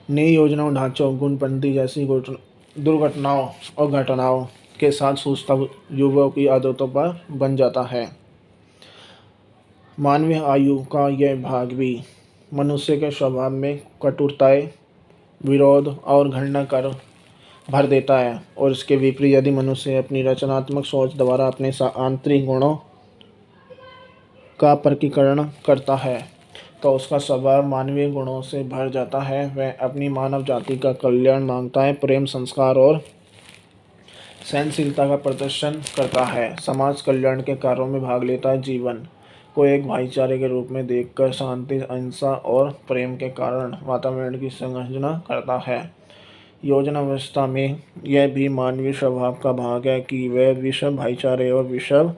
नई योजनाओं ढांचों गुणपंथी जैसी दुर्घटनाओं और घटनाओं के साथ सूचता युवाओं की आदतों पर बन जाता है। मानवीय आयु का यह भाग भी मनुष्य के स्वभाव में कटुताएं, विरोध और घृणा कर भर देता है और इसके विपरीत यदि मनुष्य अपनी रचनात्मक सोच द्वारा अपने आंतरिक गुणों का प्रकीकरण करता है तो उसका स्वभाव मानवीय गुणों से भर जाता है। वह अपनी मानव जाति का कल्याण मांगता है, प्रेम, संस्कार और सहनशीलता का प्रदर्शन करता है, समाज कल्याण के कार्यों में भाग लेता है। जीवन को एक भाईचारे के रूप में देखकर शांति, अहिंसा और प्रेम के कारण वातावरण की संरचना करता है। योजनावस्था में यह भी मानवीय स्वभाव का भाग है कि वह विश्व भाईचारे और विश्व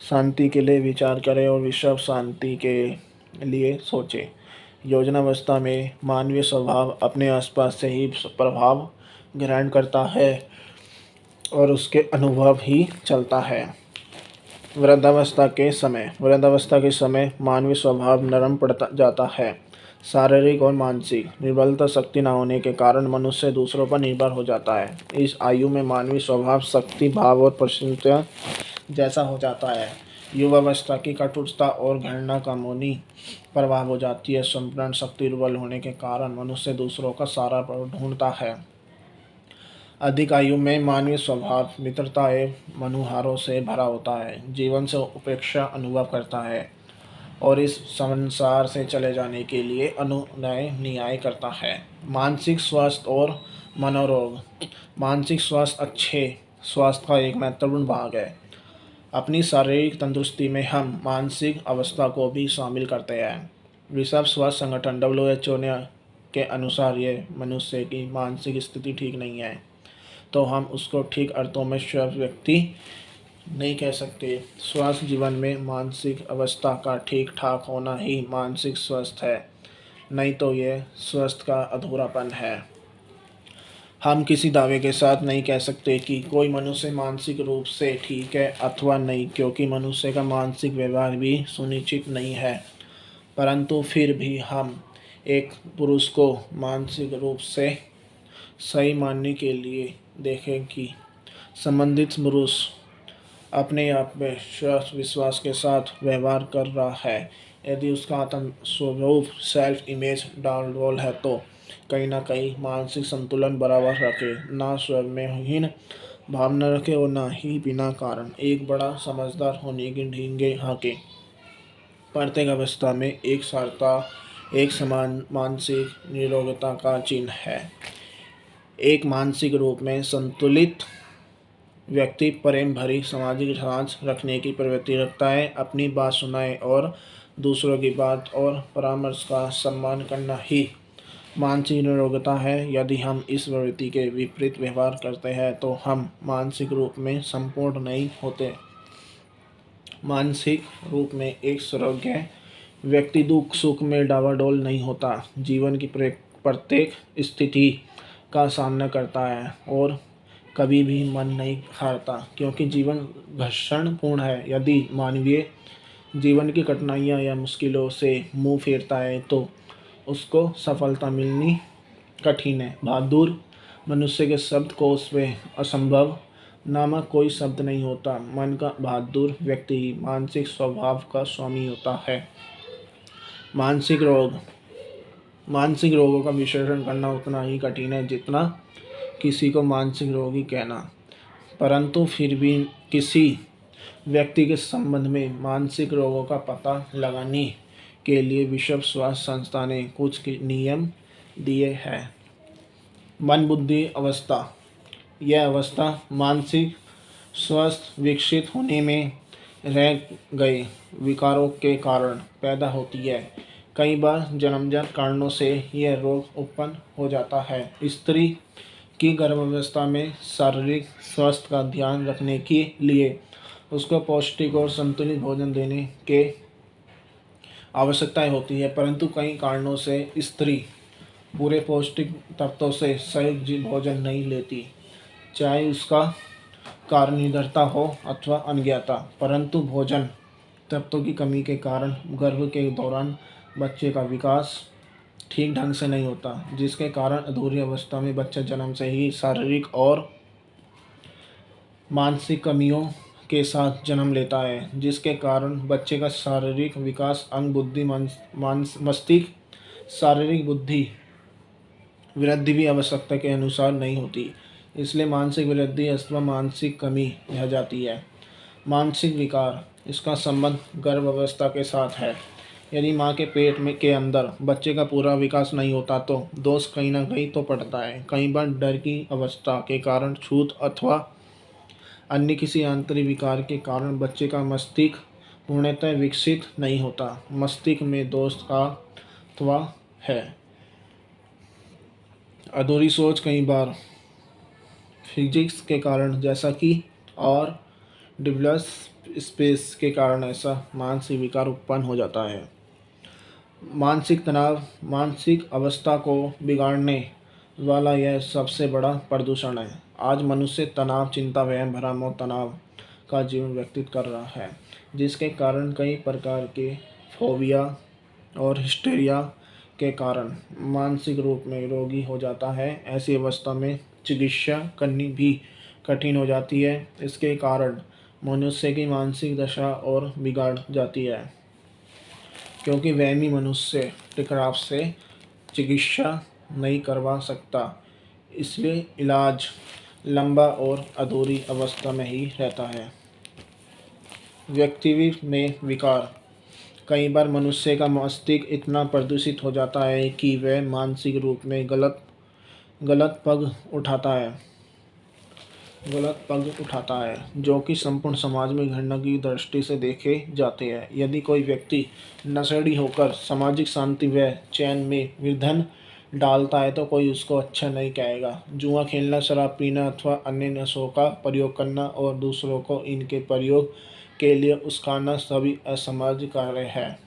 शांति के लिए विचार करे और विश्व शांति के लिए सोचे। योजनावस्था में मानवीय स्वभाव अपने आसपास से ही प्रभाव ग्रहण करता है और उसके अनुभव ही चलता है। वृद्धावस्था के समय मानवीय स्वभाव नरम पड़ता जाता है। शारीरिक और मानसिक निर्बलता शक्ति न होने के कारण मनुष्य दूसरों पर निर्भर हो जाता है। इस आयु में मानवीय स्वभाव शक्ति भाव और प्रसन्नता जैसा हो जाता है। युवावस्था की कठोरता और घृणा का मौनी प्रभाव हो जाती है। संपूर्ण शक्ति दुर्बल होने के कारण मनुष्य दूसरों का सहारा ढूंढता है। अधिक आयु में मानवीय स्वभाव मित्रता एवं मनुहारों से भरा होता है, जीवन से उपेक्षा अनुभव करता है और इस संसार से चले जाने के लिए अनुनय न्याय करता है। मानसिक स्वास्थ्य और मनोरोग। मानसिक स्वास्थ्य अच्छे स्वास्थ्य का एक महत्वपूर्ण भाग है। अपनी शारीरिक तंदुरुस्ती में हम मानसिक अवस्था को भी शामिल करते हैं। विश्व स्वास्थ्य संगठन WHO के अनुसार ये मनुष्य की मानसिक स्थिति ठीक नहीं है तो हम उसको ठीक अर्थों में स्वस्थ व्यक्ति नहीं कह सकते। स्वस्थ जीवन में मानसिक अवस्था का ठीक ठाक होना ही मानसिक स्वास्थ्य है, नहीं तो यह स्वास्थ्य का अधूरापन है। हम किसी दावे के साथ नहीं कह सकते कि कोई मनुष्य मानसिक रूप से ठीक है अथवा नहीं, क्योंकि मनुष्य का मानसिक व्यवहार भी सुनिश्चित नहीं है। परंतु फिर भी हम एक पुरुष को मानसिक रूप से सही मानने के लिए देखें कि संबंधित पुरुष अपने आप में विश्वास के साथ व्यवहार कर रहा है। यदि उसका आत्म स्वरूप सेल्फ इमेज डाउनफॉल है तो कहीं ना कहीं मानसिक संतुलन बराबर रखे, ना स्वयं में हीन भावना रखे और ना ही बिना कारण एक बड़ा समझदार होने की ढींगे हाँके। प्रत्येक अवस्था में एक सारता एक समान मानसिक निरोगता का चिन्ह है। एक मानसिक रूप में संतुलित व्यक्ति प्रेम भरी सामाजिक सांस रखने की प्रवृत्ति रखता है। अपनी बात सुनाए और दूसरों की बात और परामर्श का सम्मान करना ही मानसिक निरोगता है। यदि हम इस प्रवृत्ति के विपरीत व्यवहार करते हैं तो हम मानसिक रूप में संपूर्ण नहीं होते। मानसिक रूप में एक सुयोग्य व्यक्ति दुख सुख में डावाडोल नहीं होता, जीवन की प्रत्येक स्थिति का सामना करता है और कभी भी मन नहीं हारता, क्योंकि जीवन घर्षणपूर्ण है। यदि मानवीय जीवन की कठिनाइयाँ या मुश्किलों से मुंह फेरता है तो उसको सफलता मिलनी कठिन है। बहादुर मनुष्य के शब्दकोश में असंभव नामक कोई शब्द नहीं होता। मन का बहादुर व्यक्ति ही मानसिक स्वभाव का स्वामी होता है। मानसिक रोग। मानसिक रोगों का विश्लेषण करना उतना ही कठिन है जितना किसी को मानसिक रोगी कहना। परंतु फिर भी किसी व्यक्ति के संबंध में मानसिक रोगों का पता लगाने के लिए विश्व स्वास्थ्य संस्था ने कुछ नियम दिए हैं। मन बुद्धि अवस्था। यह अवस्था मानसिक स्वास्थ्य विकसित होने में रह गए विकारों के कारण पैदा होती है। कई बार जन्मजात कारणों से यह रोग उत्पन्न हो जाता है। स्त्री की गर्भावस्था में शारीरिक स्वास्थ्य का ध्यान रखने के लिए उसको पौष्टिक और संतुलित भोजन देने के आवश्यकताएं होती है, परंतु कई कारणों से स्त्री पूरे पौष्टिक तत्वों से सही भोजन नहीं लेती, चाहे उसका कारण निडरता हो अथवा अज्ञाता। परंतु भोजन तत्वों की कमी के कारण गर्भ के दौरान बच्चे का विकास ठीक ढंग से नहीं होता, जिसके कारण अधूरी अवस्था में बच्चा जन्म से ही शारीरिक और मानसिक कमियों के साथ जन्म लेता है, जिसके कारण बच्चे का शारीरिक विकास अंग बुद्धि मस्तिष्क शारीरिक बुद्धि वृद्धि भी आवश्यकता के अनुसार नहीं होती। इसलिए मानसिक वृद्धि अथवा मानसिक कमी रह जाती है। मानसिक विकार। इसका संबंध गर्भावस्था के साथ है। यदि माँ के पेट में के अंदर बच्चे का पूरा विकास नहीं होता तो दोष कहीं ना कहीं तो पड़ता है। कई बार डर की अवस्था के कारण, छूत अथवा अन्य किसी आंतरिक विकार के कारण बच्चे का मस्तिष्क पूर्णतः विकसित नहीं होता। मस्तिष्क में दोष का अथवा है। अधूरी सोच। कई बार फिजिक्स के कारण जैसा कि और डिवलस स्पेस के कारण ऐसा मानसिक विकार उत्पन्न हो जाता है। मानसिक तनाव। मानसिक अवस्था को बिगाड़ने वाला यह सबसे बड़ा प्रदूषण है। आज मनुष्य तनाव, चिंता, वहम, भ्रम और तनाव का जीवन व्यतीत कर रहा है, जिसके कारण कई प्रकार के फोबिया और हिस्टेरिया के कारण मानसिक रूप में रोगी हो जाता है। ऐसी अवस्था में चिकित्सा करनी भी कठिन हो जाती है। इसके कारण मनुष्य की मानसिक दशा और बिगाड़ जाती है, क्योंकि वहमी मनुष्य टकराव से चिकित्सा नहीं करवा सकता, इसलिए इलाज लंबा और अधूरी अवस्था में ही रहता है। व्यक्ति में विकार। कई बार मनुष्य का मस्तिष्क इतना प्रदूषित हो जाता है कि वह मानसिक रूप में गलत पग उठाता है, जो कि संपूर्ण समाज में घृणा की दृष्टि से देखे जाते हैं। यदि कोई व्यक्ति नशेड़ी होकर सामाजिक शांति व चैन में विघ्न डालता है तो कोई उसको अच्छा नहीं कहेगा। जुआ खेलना, शराब पीना अथवा अन्य नशों का प्रयोग करना और दूसरों को इनके प्रयोग के लिए उकसाना सभी असामाजिक कार्य है।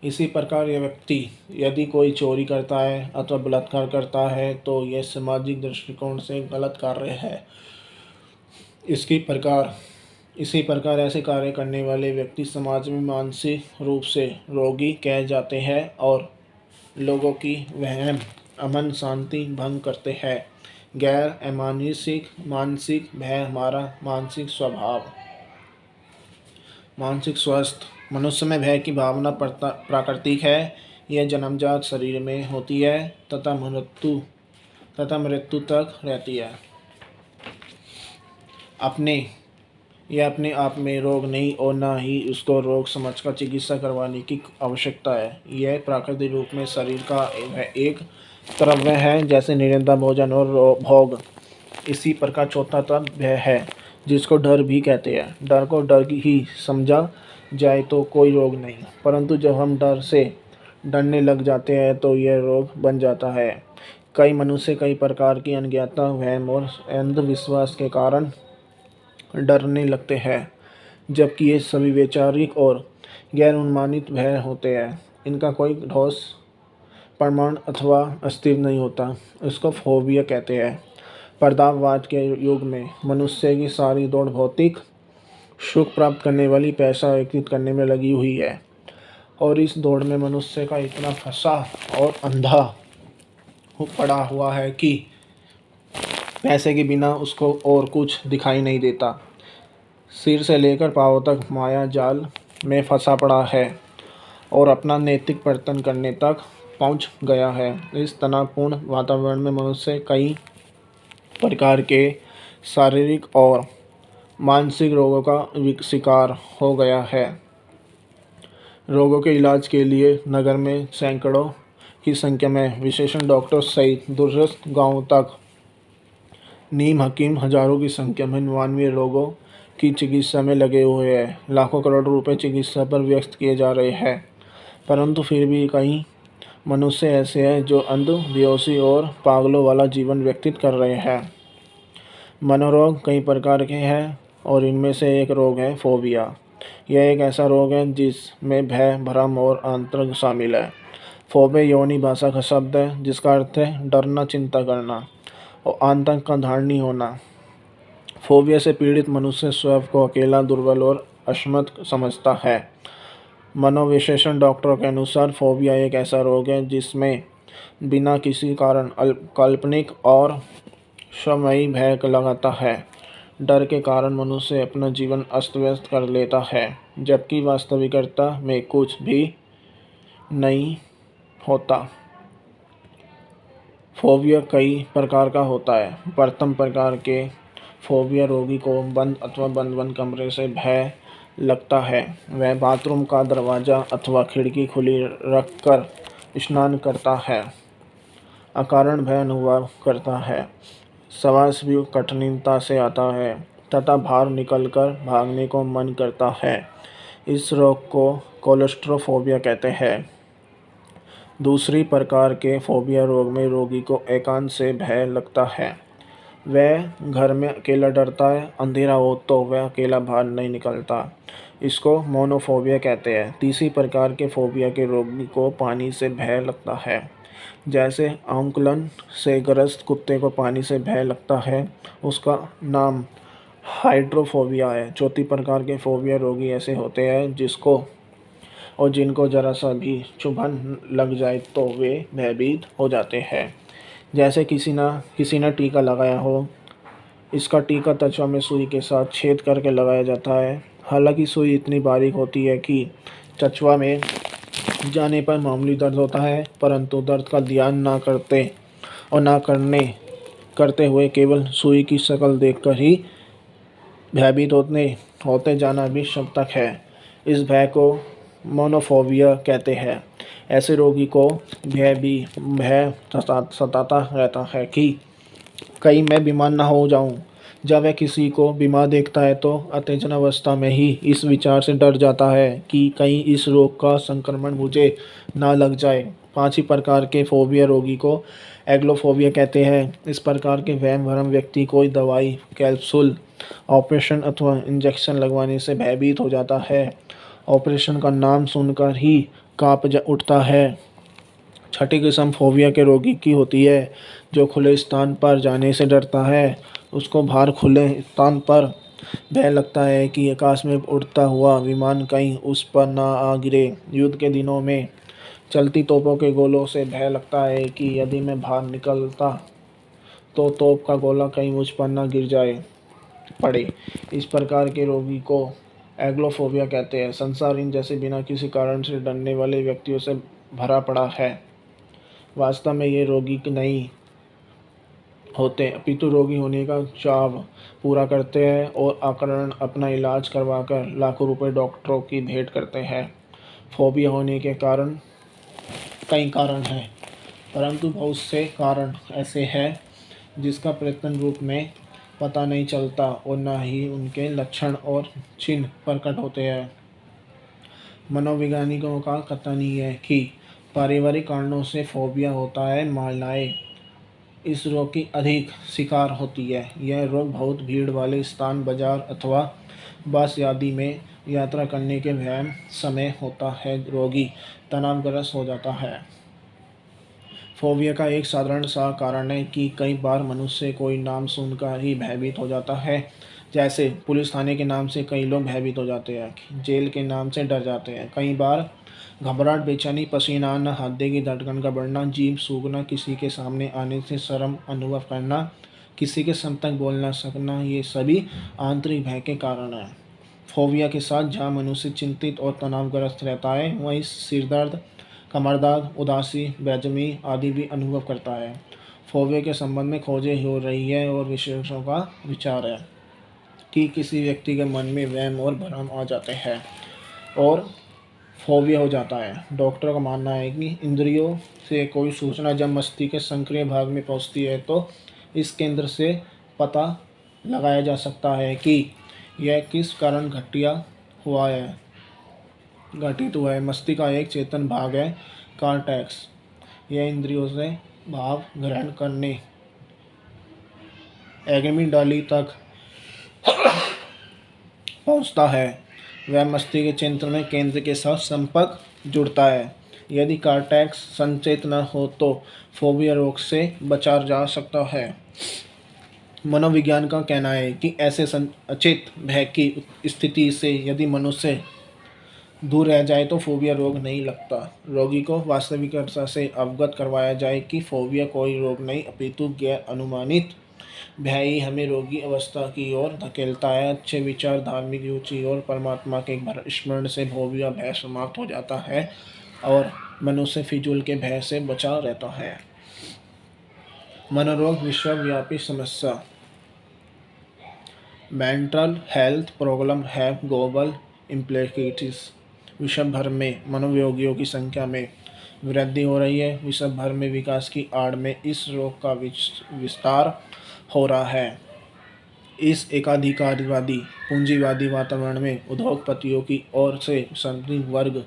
इसी प्रकार यह व्यक्ति यदि कोई चोरी करता है अथवा बलात्कार करता है तो यह सामाजिक दृष्टिकोण से गलत कार्य है। इसी प्रकार ऐसे कार्य करने वाले व्यक्ति समाज में मानसिक रूप से रोगी कहे जाते हैं और लोगों की वहम, अमन, शांति भंग करते हैं। गैर अमानसिक मानसिक भय। हमारा मानसिक स्वभाव। मानसिक स्वास्थ्य। मनुष्य में भय की भावना प्राकृतिक है। यह जन्मजात शरीर में होती है तथा मृत्यु तक रहती है। यह अपने आप में रोग नहीं और न ही उसको रोग समझकर चिकित्सा करवाने की आवश्यकता है। यह प्राकृतिक रूप में शरीर का एक द्रव्य है, जैसे निरंतर भोजन और भोग। इसी प्रकार चौथा तत्व भय है, जिसको डर भी कहते हैं। डर को डर ही समझा जाए तो कोई रोग नहीं, परंतु जब हम डर से डरने लग जाते हैं तो यह रोग बन जाता है। कई मनुष्य कई प्रकार की अज्ञानता, वहम और अंधविश्वास के कारण डरने लगते हैं, जबकि ये सभी वैचारिक और गैर अनुमानित भय होते हैं। इनका कोई ठोस प्रमाण अथवा अस्तित्व नहीं होता। इसको फोबिया कहते हैं। पदार्थवाद के युग में मनुष्य की सारी दौड़ भौतिक सुख प्राप्त करने वाली पैसा एकत्रित करने में लगी हुई है, और इस दौड़ में मनुष्य का इतना फंसा और अंधा पड़ा हुआ है कि पैसे के बिना उसको और कुछ दिखाई नहीं देता। सिर से लेकर पाँव तक माया जाल में फंसा पड़ा है और अपना नैतिक परिवर्तन करने तक पहुंच गया है। इस तनावपूर्ण वातावरण में मनुष्य कई प्रकार के शारीरिक और मानसिक रोगों का शिकार हो गया है। रोगों के इलाज के लिए नगर में सैकड़ों की संख्या में विशेषज्ञ डॉक्टर सहित दूरस्थ गांवों तक नीम हकीम हजारों की संख्या में मानवीय रोगों की चिकित्सा में लगे हुए हैं। लाखों करोड़ रुपए चिकित्सा पर व्यस्त किए जा रहे हैं, परंतु फिर भी कई मनुष्य ऐसे हैं जो अंध, बेहोशी और पागलों वाला जीवन व्यतीत कर रहे हैं। मनोरोग कई प्रकार के हैं और इनमें से एक रोग है फोबिया। यह एक ऐसा रोग है जिसमें भय, भ्रम और आतंक शामिल है। फोबिया योनी भाषा का शब्द है जिसका अर्थ है डरना, चिंता करना और आतंक का धारणी होना। फोबिया से पीड़ित मनुष्य स्वयं को अकेला, दुर्बल और असमर्थ समझता है। मनोविशेषण डॉक्टरों के अनुसार फोबिया एक ऐसा रोग है जिसमें बिना किसी कारण काल्पनिक और स्वमयी भय लगाता है। डर के कारण मनुष्य अपना जीवन अस्त व्यस्त कर लेता है, जबकि वास्तविकता में कुछ भी नहीं होता। फोबिया कई प्रकार का होता है। प्रथम प्रकार के फोबिया रोगी को बंद अथवा बंद कमरे से भय लगता है। वह बाथरूम का दरवाज़ा अथवा खिड़की खुली रखकर स्नान करता है, अकारण भय अनुभव करता है। श्वास भी कठिनता से आता है तथा बाहर निकलकर भागने को मन करता है। इस रोग को क्लौस्ट्रोफोबिया कहते हैं। दूसरी प्रकार के फोबिया रोग में रोगी को एकांत से भय लगता है। वह घर में अकेला डरता है, अंधेरा हो तो वह अकेला बाहर नहीं निकलता। इसको मोनोफोबिया कहते हैं। तीसरी प्रकार के फोबिया के रोगी को पानी से भय लगता है। जैसे आंकलन से ग्रस्त कुत्ते को पानी से भय लगता है, उसका नाम हाइड्रोफोबिया है। चौथी प्रकार के फोबिया रोगी ऐसे होते हैं जिनको जरा सा भी चुभन लग जाए तो वे भयभीत हो जाते हैं। जैसे किसी ने टीका लगाया हो। इसका टीका त्वचा में सुई के साथ छेद करके लगाया जाता है। हालांकि सुई इतनी बारीक होती है कि त्वचा में जाने पर मामूली दर्द होता है, परंतु दर्द का ध्यान ना करते हुए केवल सुई की शक्ल देखकर ही भयभीत होते जाना भी शब्द है। इस भय को मोनोफोबिया कहते हैं। ऐसे रोगी को भय सताता रहता है कि कहीं मैं बीमार ना हो जाऊं। जब वह किसी को बीमार देखता है तो अचेतन अवस्था में ही इस विचार से डर जाता है कि कहीं इस रोग का संक्रमण मुझे ना लग जाए। पांचवी प्रकार के फोबिया रोगी को एग्लोफोबिया कहते हैं। इस प्रकार के वहम भरम व्यक्ति कोई दवाई, कैप्सूल, ऑपरेशन अथवा इंजेक्शन लगवाने से भयभीत हो जाता है। ऑपरेशन का नाम सुनकर ही कांप उठता है। छठी किस्म फोबिया के रोगी की होती है, जो खुले स्थान पर जाने से डरता है। उसको बाहर खुले स्थान पर भय लगता है कि आकाश में उड़ता हुआ विमान कहीं उस पर ना आ गिरे। युद्ध के दिनों में चलती तोपों के गोलों से भय लगता है कि यदि मैं बाहर निकलता तो तोप का गोला कहीं मुझ पर ना गिर पड़े। इस प्रकार के रोगी को एग्लोफोबिया कहते हैं। संसार इन जैसे बिना किसी कारण से डरने वाले व्यक्तियों से भरा पड़ा है। वास्तव में ये रोगी नहीं होते, अपितु रोगी होने का चाव पूरा करते हैं और अकारण अपना इलाज करवाकर लाखों रुपए डॉक्टरों की भेंट करते हैं। फोबिया होने के कई कारण हैं, परंतु बहुत से कारण ऐसे हैं जिसका प्रत्यक्ष रूप में पता नहीं चलता और न ही उनके लक्षण और चिन्ह प्रकट होते हैं। मनोवैज्ञानिकों का कथन ये है कि पारिवारिक कारणों से फोबिया होता है। महिलाएं इस रोग की अधिक शिकार होती है। यह रोग बहुत भीड़ वाले स्थान, बाजार अथवा बस आदि में यात्रा करने के वहम समय होता है। रोगी तनावग्रस्त हो जाता है। फोबिया का एक साधारण सा कारण है कि कई बार मनुष्य कोई नाम सुनकर ही भयभीत हो जाता है। जैसे पुलिस थाने के नाम से कई लोग भयभीत हो जाते हैं, जेल के नाम से डर जाते हैं। कई बार घबराहट, बेचैनी, पसीना आना, हृदय की धड़कन का बढ़ना, जीभ सूखना, किसी के सामने आने से शर्म अनुभव करना, किसी के सामने तक बोल ना सकना, ये सभी आंतरिक भय के कारण हैं। फोबिया के साथ जहाँ मनुष्य चिंतित और तनावग्रस्त रहता है, वहीं सिर दर्द, कमर दर्द, उदासी, बेचैनी आदि भी अनुभव करता है। फोबिया के संबंध में खोजें हो रही है और विशेषज्ञों का विचार है कि किसी व्यक्ति के मन में वहम और भ्रम आ जाते हैं और फोबिया हो जाता है। डॉक्टरों का मानना है कि इंद्रियों से कोई सूचना जब मस्तिष्क के सक्रिय भाग में पहुंचती है तो इस केंद्र से पता लगाया जा सकता है कि यह किस कारण घटित हुआ है। मस्तिष्क का एक चेतन भाग है, कॉर्टेक्स। यह इंद्रियों से भाव ग्रहण करने, एमिग्डाला तक पहुंचता है। वह मस्तिष्क के केंद्र में केंद्र के साथ संपर्क जुड़ता है। यदि कॉर्टेक्स संचेत न हो तो फोबिया रोग से बचा जा सकता है। मनोविज्ञान का कहना है कि ऐसे अचेत भय की स्थिति से यदि मनुष्य दूर रह जाए तो फोबिया रोग नहीं लगता। रोगी को वास्तविकता से अवगत करवाया जाए कि फोबिया कोई रोग नहीं अपितु गैर अनुमानित भय ही हमें रोगी अवस्था की ओर धकेलता है। अच्छे विचार, धार्मिक रुचि और परमात्मा के स्मरण से फोबिया भय समाप्त हो जाता है और मनुष्य फिजूल के भय से बचा रहता है। मनोरोग विश्वव्यापी समस्या। Mental health problem have global implications. विश्व भर में मनोरोगियों की संख्या में वृद्धि हो रही है। विश्व भर में विकास की आड़ में इस रोग का विस्तार हो रहा है। इस एकाधिकारवादी पूंजीवादी वातावरण में उद्योगपतियों की ओर से श्रमिक वर्ग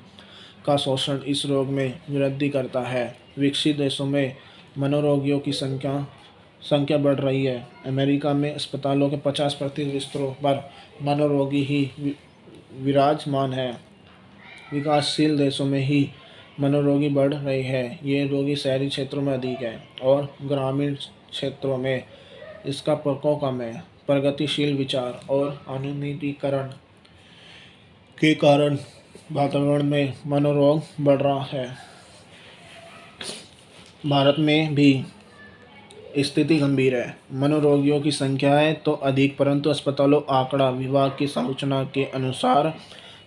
का शोषण इस रोग में वृद्धि करता है। विकसित देशों में मनोरोगियों की संख्या बढ़ रही है। अमेरिका में अस्पतालों के 50% बिस्तरों पर मनोरोगी ही विराजमान है। विकासशील देशों में ही मनोरोगी बढ़ रहे हैं। ये रोगी शहरी क्षेत्रों में अधिक है और ग्रामीण क्षेत्रों में इसका प्रकोप कम है। प्रगतिशील विचार और आधुनिकीकरण के कारण वातावरण में मनोरोग बढ़ रहा है। भारत में भी स्थिति गंभीर है। मनोरोगियों की संख्या है तो अधिक, परंतु अस्पतालों आंकड़ा विभाग की सूचना के अनुसार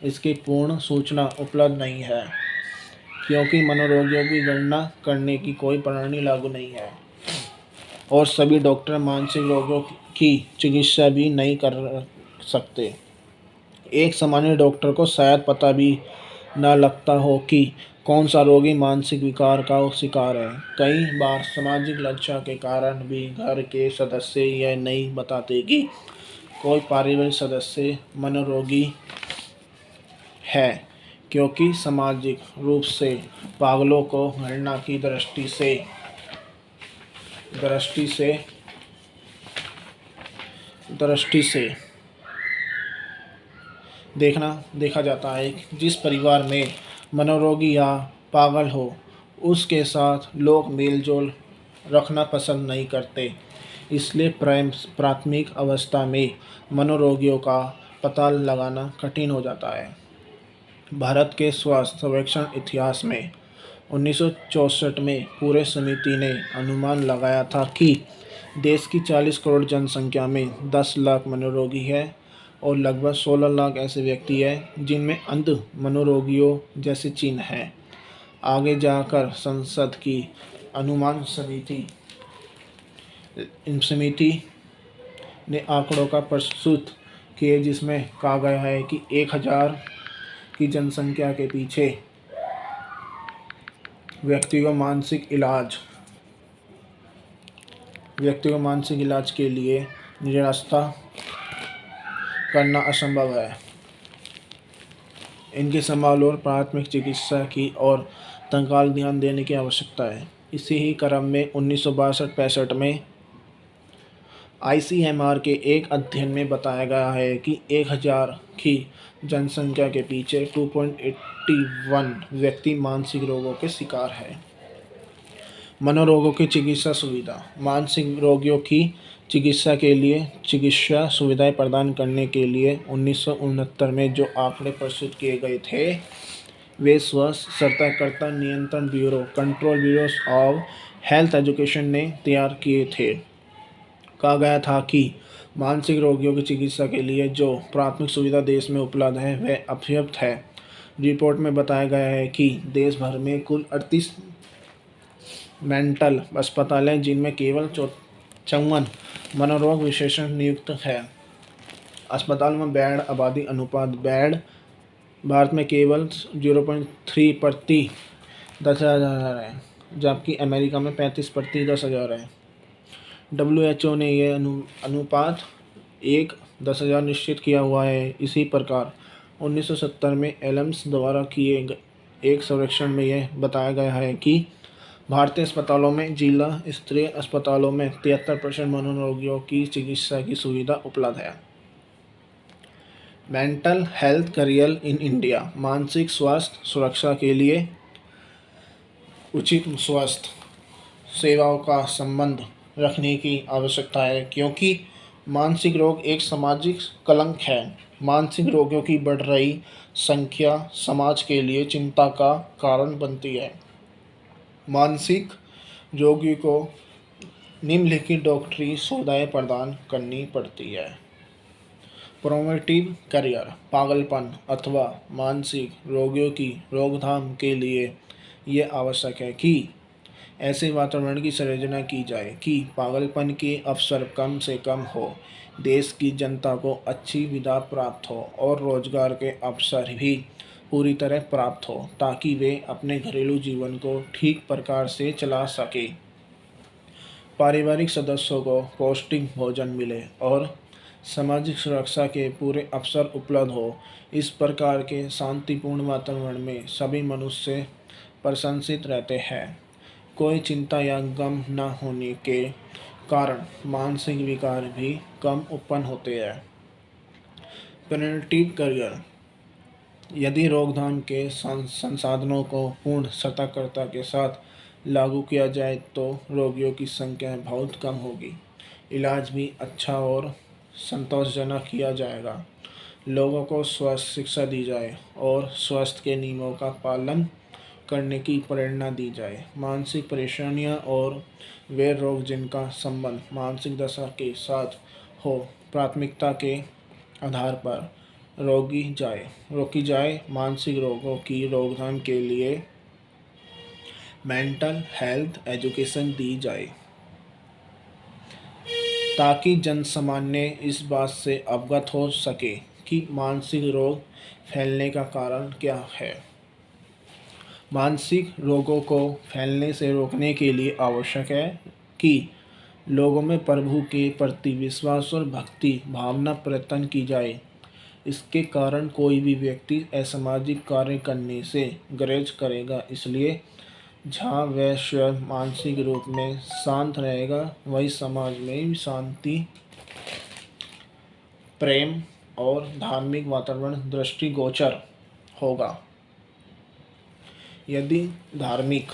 इसकी पूर्ण सूचना उपलब्ध नहीं है, क्योंकि मनोरोगियों की गणना करने की कोई प्रणाली लागू नहीं है और सभी डॉक्टर मानसिक रोगों की चिकित्सा भी नहीं कर सकते। एक सामान्य डॉक्टर को शायद पता भी न लगता हो कि कौन सा रोगी मानसिक विकार का शिकार है। कई बार सामाजिक लज्जा के कारण भी घर के सदस्य यह नहीं बताते कि कोई पारिवारिक सदस्य मनोरोगी है, क्योंकि सामाजिक रूप से पागलों को घृणा की दृष्टि से देखा जाता है। जिस परिवार में मनोरोगी या पागल हो, उसके साथ लोग मेलजोल रखना पसंद नहीं करते। इसलिए प्राथमिक अवस्था में मनोरोगियों का पता लगाना कठिन हो जाता है। भारत के स्वास्थ्य सर्वेक्षण इतिहास में 1964 में पूरे समिति ने अनुमान लगाया था कि देश की 40 करोड़ जनसंख्या में 10 लाख मनोरोगी है और लगभग 16 लाख ऐसे व्यक्ति हैं जिनमें अंध मनोरोगियों जैसे चिन्ह हैं। आगे जाकर संसद की अनुमान समिति ने आंकड़ों का प्रस्तुत किए, जिसमें कहा गया है कि 1000 की जनसंख्या के पीछे व्यक्ति को मानसिक इलाज के लिए निरस्ता करना असंभव है। इनकी संभाल और प्राथमिक चिकित्सा की और तत्काल ध्यान देने की आवश्यकता है। इसी ही क्रम में 1962-65 में आईसीएमआर के एक अध्ययन में बताया गया है कि 1000 की जनसंख्या के पीछे 2.81 व्यक्ति मानसिक रोगों के शिकार है। मनोरोगों की चिकित्सा सुविधा। मानसिक रोगियों की चिकित्सा के लिए चिकित्सा सुविधाएं प्रदान करने के लिए 1969 में जो आंकड़े प्रस्तुत किए गए थे वे स्वास्थ्य सतर्कता नियंत्रण bureau control bureau of health education ने तैयार किए थे। कहा गया था कि मानसिक रोगियों की चिकित्सा के लिए जो प्राथमिक सुविधा देश में उपलब्ध है वह अपर्याप्त है। रिपोर्ट में बताया गया है कि देश भर में कुल 38 मेंटल अस्पताल हैं जिनमें केवल 54 मनोरोग विशेषज्ञ नियुक्त है। अस्पताल में बेड आबादी अनुपात। बेड भारत में केवल 0.3 प्रति 10,000 है, जबकि अमेरिका में 35 प्रति 10,000 है। WHO ने यह अनुपात 1/10,000 निश्चित किया हुआ है। इसी प्रकार 1970 में एलम्स द्वारा किए एक सर्वेक्षण में यह बताया गया है कि भारतीय अस्पतालों में जिला स्तरीय अस्पतालों में 73% मनोरोगियों की चिकित्सा की सुविधा उपलब्ध है। Mental health career in India. मानसिक स्वास्थ्य सुरक्षा के लिए उचित स्वास्थ्य सेवाओं का संबंध रखने की आवश्यकता है, क्योंकि मानसिक रोग एक सामाजिक कलंक है। मानसिक रोगियों की बढ़ रही संख्या समाज के लिए चिंता का कारण बनती है। मानसिक रोगी को निम्नलिखित डॉक्टरी सुविधाएं प्रदान करनी पड़ती है। Promotive career. पागलपन अथवा मानसिक रोगियों की रोकथाम के लिए यह आवश्यक है कि ऐसे वातावरण की सृजना की जाए कि पागलपन के अवसर कम से कम हो, देश की जनता को अच्छी विदा प्राप्त हो और रोजगार के अवसर भी पूरी तरह प्राप्त हो, ताकि वे अपने घरेलू जीवन को ठीक प्रकार से चला सके, पारिवारिक सदस्यों को पौष्टिक भोजन मिले और सामाजिक सुरक्षा के पूरे अवसर उपलब्ध हो। इस प्रकार के शांतिपूर्ण वातावरण में सभी मनुष्य प्रशंसित रहते हैं। कोई चिंता या गम न होने के कारण मानसिक विकार भी कम उत्पन्न होते हैं। Preventive career. यदि रोकथाम के संसाधनों को पूर्ण सतर्कता के साथ लागू किया जाए तो रोगियों की संख्या बहुत कम होगी, इलाज भी अच्छा और संतोषजनक किया जाएगा, लोगों को स्वास्थ्य शिक्षा दी जाए और स्वास्थ्य के नियमों का पालन करने की प्रेरणा दी जाए। मानसिक परेशानियां और वे रोग जिनका संबंध मानसिक दशा के साथ हो, प्राथमिकता के आधार पर रोकी जाए। मानसिक रोगों की रोकथाम के लिए मेंटल हेल्थ एजुकेशन दी जाए, ताकि जनसामान्य इस बात से अवगत हो सके कि मानसिक रोग फैलने का कारण क्या है। मानसिक रोगों को फैलने से रोकने के लिए आवश्यक है कि लोगों में प्रभु के प्रति विश्वास और भक्ति भावना प्रयत्न की जाए। इसके कारण कोई भी व्यक्ति असामाजिक कार्य करने से गुरेज करेगा। इसलिए जहाँ वह स्वयं मानसिक रूप में शांत रहेगा, वही समाज में शांति, प्रेम और धार्मिक वातावरण दृष्टिगोचर होगा। यदि धार्मिक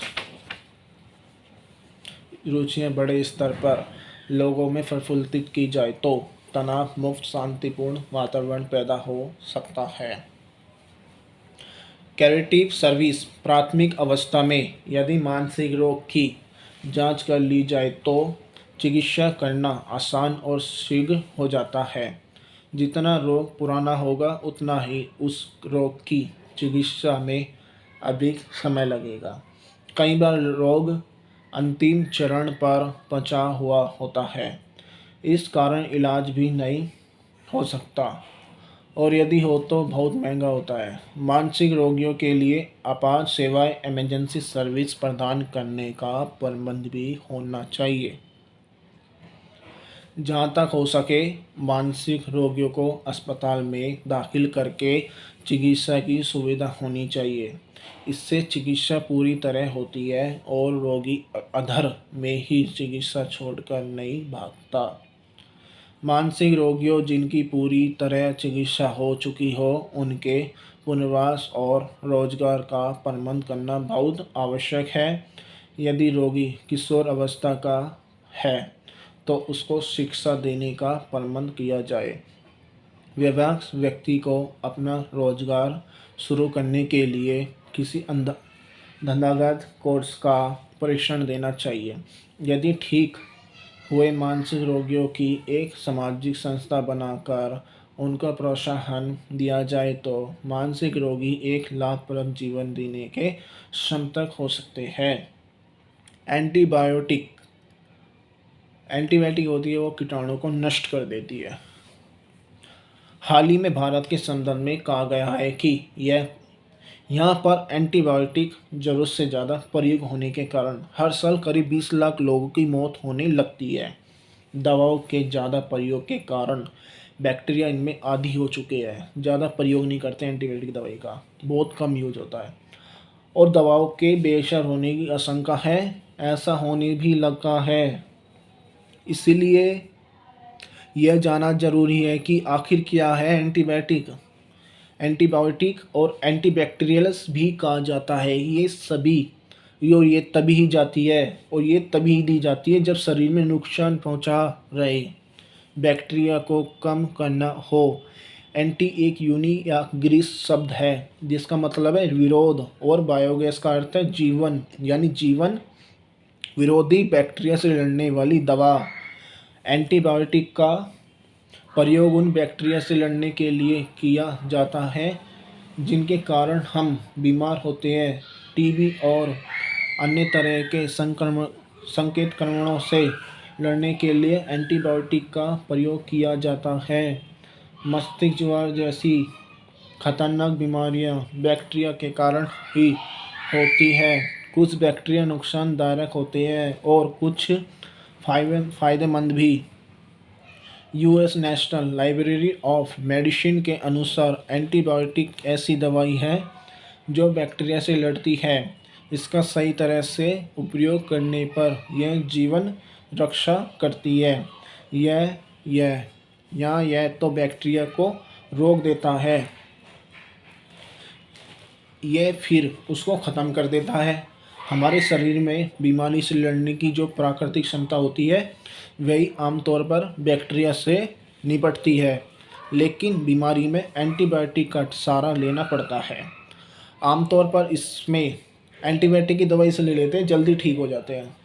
रुचियां बड़े स्तर पर लोगों में प्रफुल्लित की जाए तो तनाव मुक्त शांतिपूर्ण वातावरण पैदा हो सकता है। कैरेटिव सर्विस। प्राथमिक अवस्था में यदि मानसिक रोग की जांच कर ली जाए तो चिकित्सा करना आसान और शीघ्र हो जाता है। जितना रोग पुराना होगा उतना ही उस रोग की चिकित्सा में अधिक समय लगेगा। कई बार रोग अंतिम चरण पर पहुंचा हुआ होता है, इस कारण इलाज भी नहीं हो सकता और यदि हो तो बहुत महंगा होता है। मानसिक रोगियों के लिए आपात सेवाएं इमरजेंसी सर्विस प्रदान करने का प्रबंध भी होना चाहिए। जहाँ तक हो सके मानसिक रोगियों को अस्पताल में दाखिल करके चिकित्सा की सुविधा होनी चाहिए। इससे चिकित्सा पूरी तरह होती है और रोगी अधर में ही चिकित्सा छोड़कर नहीं भागता। मानसिक रोगियों जिनकी पूरी तरह चिकित्सा हो चुकी हो, उनके पुनर्वास और रोजगार का प्रबंध करना बहुत आवश्यक है। यदि रोगी किशोर अवस्था का है तो उसको शिक्षा देने का प्रबंध किया जाए। विभाग व्यक्ति को अपना रोजगार शुरू करने के लिए किसी धंधागत कोर्स का प्रशिक्षण देना चाहिए। यदि ठीक हुए मानसिक रोगियों की एक सामाजिक संस्था बनाकर उनका प्रोत्साहन दिया जाए तो मानसिक रोगी एक लाभप्रद जीवन जीने के क्षमतक हो सकते हैं। एंटीबायोटिक एंटीबायोटिक होती है, वो कीटाणु को नष्ट कर देती है। हाल ही में भारत के संदर्भ में कहा गया है कि यहाँ पर एंटीबायोटिक ज़रूरत से ज़्यादा प्रयोग होने के कारण हर साल करीब 20 लाख लोगों की मौत होने लगती है। दवाओं के ज़्यादा प्रयोग के कारण बैक्टीरिया इनमें आदी हो चुके हैं। ज़्यादा प्रयोग नहीं करते एंटीबायोटिक दवाई का, बहुत कम यूज होता है और दवाओं के बेअसर होने की आशंका है, ऐसा होने भी लगा है। इसीलिए यह जानना जरूरी है कि आखिर क्या है एंटीबायोटिक। एंटीबायोटिक और एंटीबैक्टीरियल्स भी कहा जाता है। ये तभी ही जाती है और ये तभी दी जाती है जब शरीर में नुकसान पहुंचा रहे, बैक्टीरिया को कम करना हो। एंटी एक यूनी या ग्रीस शब्द है जिसका मतलब है विरोध और बायोगैस का अर्थ है जीवन, यानी जीवन विरोधी बैक्टीरिया से लड़ने वाली दवा। एंटीबायोटिक का प्रयोग उन बैक्टीरिया से लड़ने के लिए किया जाता है जिनके कारण हम बीमार होते हैं। टीबी और अन्य तरह के संक्रमणों से लड़ने के लिए एंटीबायोटिक का प्रयोग किया जाता है। मस्तिष्क ज्वर जैसी खतरनाक बीमारियां बैक्टीरिया के कारण ही होती है। कुछ बैक्टीरिया नुकसानदायक होते हैं और कुछ फ़ायदेमंद भी। US national library of medicine के अनुसार एंटीबायोटिक ऐसी दवाई है जो बैक्टीरिया से लड़ती है। इसका सही तरह से उपयोग करने पर यह जीवन रक्षा करती है। यह तो बैक्टीरिया को रोक देता है, यह फिर उसको ख़त्म कर देता है। हमारे शरीर में बीमारी से लड़ने की जो प्राकृतिक क्षमता होती है वही आमतौर पर बैक्टीरिया से निपटती है, लेकिन बीमारी में एंटीबायोटिक का सहारा लेना पड़ता है। आमतौर पर इसमें एंटीबायोटिक की दवाई से ले लेते हैं, जल्दी ठीक हो जाते हैं।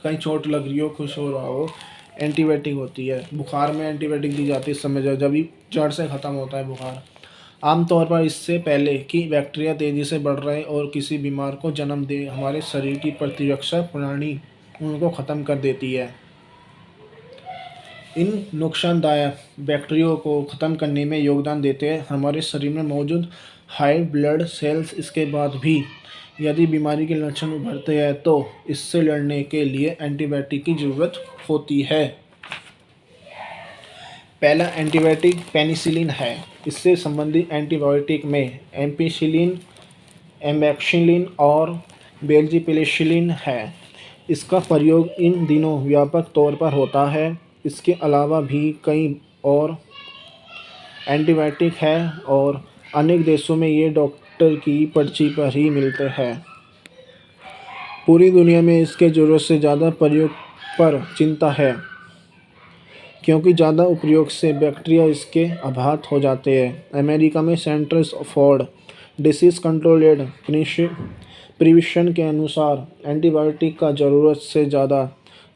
कहीं चोट लग रही हो, खुश हो रहा हो, एंटीबायोटिक होती है। बुखार में एंटीबायोटिक दी जाती है, समय जब भी जड़ से ख़त्म होता है बुखार। आमतौर पर इससे पहले कि बैक्टीरिया तेज़ी से बढ़ रहे और किसी बीमार को जन्म दे, हमारे शरीर की प्रतिरक्षा प्रणाली उनको ख़त्म कर देती है। इन नुकसानदायक बैक्टीरिया को ख़त्म करने में योगदान देते हैं हमारे शरीर में मौजूद हाई ब्लड सेल्स। इसके बाद भी यदि बीमारी के लक्षण उभरते हैं तो इससे लड़ने के लिए एंटीबायोटिक की ज़रूरत होती है। पहला एंटीबायोटिक पेनिसिलिन है। इससे संबंधित एंटीबायोटिक में एम्पिसिलिन, एम्बैक्सिलिन और बेल्जीपेनिसिलिन है। इसका प्रयोग इन दिनों व्यापक तौर पर होता है। इसके अलावा भी कई और एंटीबायोटिक है और अनेक देशों में ये डॉक्टर की पर्ची पर ही मिलते हैं। पूरी दुनिया में इसके ज़रूरत से ज़्यादा प्रयोग पर चिंता है, क्योंकि ज़्यादा उपयोग से बैक्टीरिया इसके आबाद हो जाते हैं। अमेरिका में centres for disease control and prevention के अनुसार एंटीबायोटिक का ज़रूरत से ज़्यादा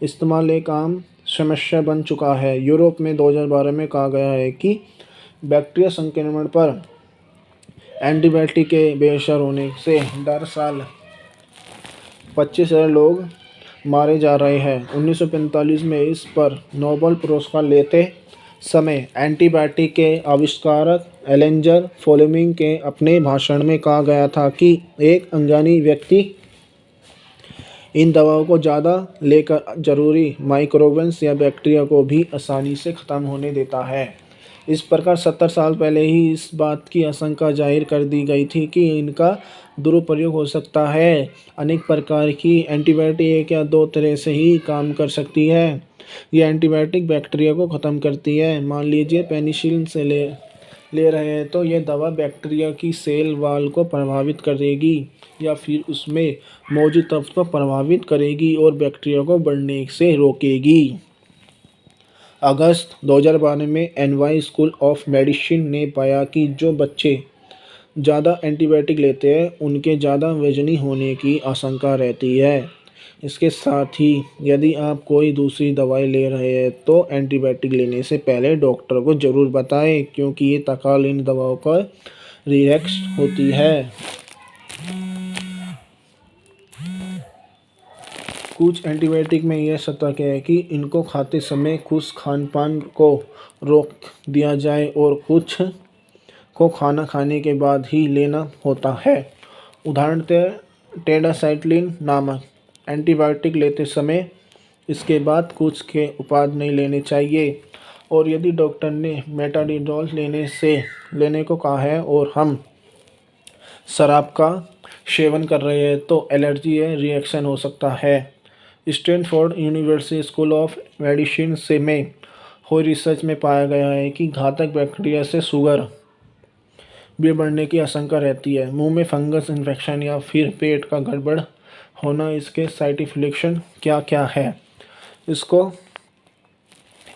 इस्तेमाल एक आम समस्या बन चुका है। यूरोप में 2012 में कहा गया है कि बैक्टीरिया संक्रमण पर एंटीबायोटिक के बेअसर होने से हर साल 25,000 लोग मारे जा रहे हैं। 1945 में इस पर नोबेल पुरस्कार लेते समय एंटीबायोटिक के आविष्कारक एलेंजर फ्लेमिंग के अपने भाषण में कहा गया था कि एक अनजानी व्यक्ति इन दवाओं को ज़्यादा लेकर ज़रूरी माइक्रोब्स या बैक्टीरिया को भी आसानी से ख़त्म होने देता है। इस प्रकार 70 साल पहले ही इस बात की आशंका जाहिर कर दी गई थी कि इनका दुरुपयोग हो सकता है। अनेक प्रकार की एंटीबायोटिक एक या दो तरह से ही काम कर सकती है। ये एंटीबायोटिक बैक्टीरिया को ख़त्म करती है। मान लीजिए पेनिसिलिन से ले ले रहे हैं तो यह दवा बैक्टीरिया की सेल वॉल को प्रभावित करेगी या फिर उसमें मौजूद तत्व को प्रभावित करेगी और बैक्टीरिया को बढ़ने से रोकेगी। अगस्त 2012 में एनवाई स्कूल ऑफ मेडिसिन ने पाया कि जो बच्चे ज़्यादा एंटीबायोटिक लेते हैं उनके ज़्यादा वजनी होने की आशंका रहती है। इसके साथ ही यदि आप कोई दूसरी दवाई ले रहे हैं तो एंटीबायोटिक लेने से पहले डॉक्टर को ज़रूर बताएं, क्योंकि ये तत्कालीन दवाओं का रिएक्शन होती है। कुछ एंटीबायोटिक में यह सतर्क है कि इनको खाते समय कुछ खान-पान को रोक दिया जाए और कुछ को खाना खाने के बाद ही लेना होता है। उदाहरणतः टेट्रासाइक्लिन नामक एंटीबायोटिक लेते समय इसके बाद कुछ के उत्पाद नहीं लेने चाहिए। और यदि डॉक्टर ने मेटाडोल लेने को कहा है और हम शराब का सेवन कर रहे हैं तो एलर्जी या रिएक्शन हो सकता है। Stanford university school of medicine से में हुई रिसर्च में पाया गया है कि घातक बैक्टीरिया से शुगर भी बढ़ने की आशंका रहती है। मुंह में फंगस इन्फेक्शन या फिर पेट का गड़बड़ होना, इसके साइड इफेक्ट क्या क्या है इसको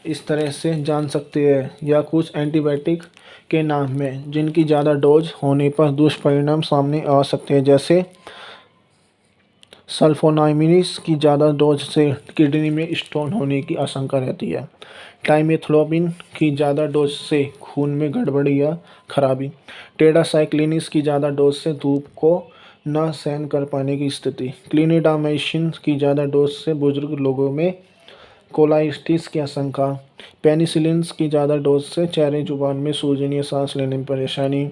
इस तरह से जान सकते हैं। या कुछ एंटीबायोटिक के नाम में जिनकी ज़्यादा डोज होने पर दुष्परिणाम सामने आ सकते हैं, जैसे सल्फोनामाइड्स की ज़्यादा डोज से किडनी में स्टोन होने की आशंका रहती है। टाइमेथोलोप्रिन की ज़्यादा डोज से खून में गड़बड़ी या खराबी। टेट्रासाइक्लिन की ज़्यादा डोज से धूप को न सहन कर पाने की स्थिति। क्लिंडामाइसिन की ज़्यादा डोज से बुजुर्ग लोगों में कोलाइटिस की आशंका। पेनिसिलिन की ज़्यादा डोज से चेहरे जुबान में सूजन या सांस लेने में परेशानी।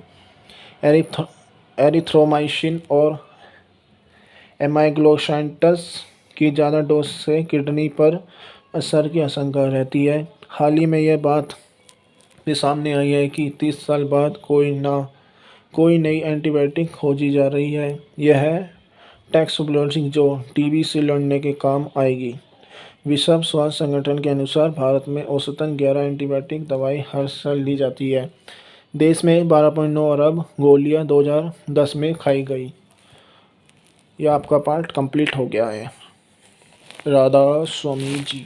एरिथ्रोमाइसिन और एमाइग्लोसाइंटस की ज़्यादा डोज से किडनी पर असर की आशंका रहती है। हाल ही में यह बात भी सामने आई है कि 30 साल बाद कोई नई एंटीबायोटिक खोजी जा रही है। यह है टैक्सोब्लोजिक, जो टीबी से लड़ने के काम आएगी। विश्व स्वास्थ्य संगठन के अनुसार भारत में औसतन 11 एंटीबायोटिक दवाई हर साल ली जाती है। देश में 12.9 अरब गोलियां 2010 में खाई गई। यह आपका पार्ट कंप्लीट हो गया है। राधा स्वामी जी।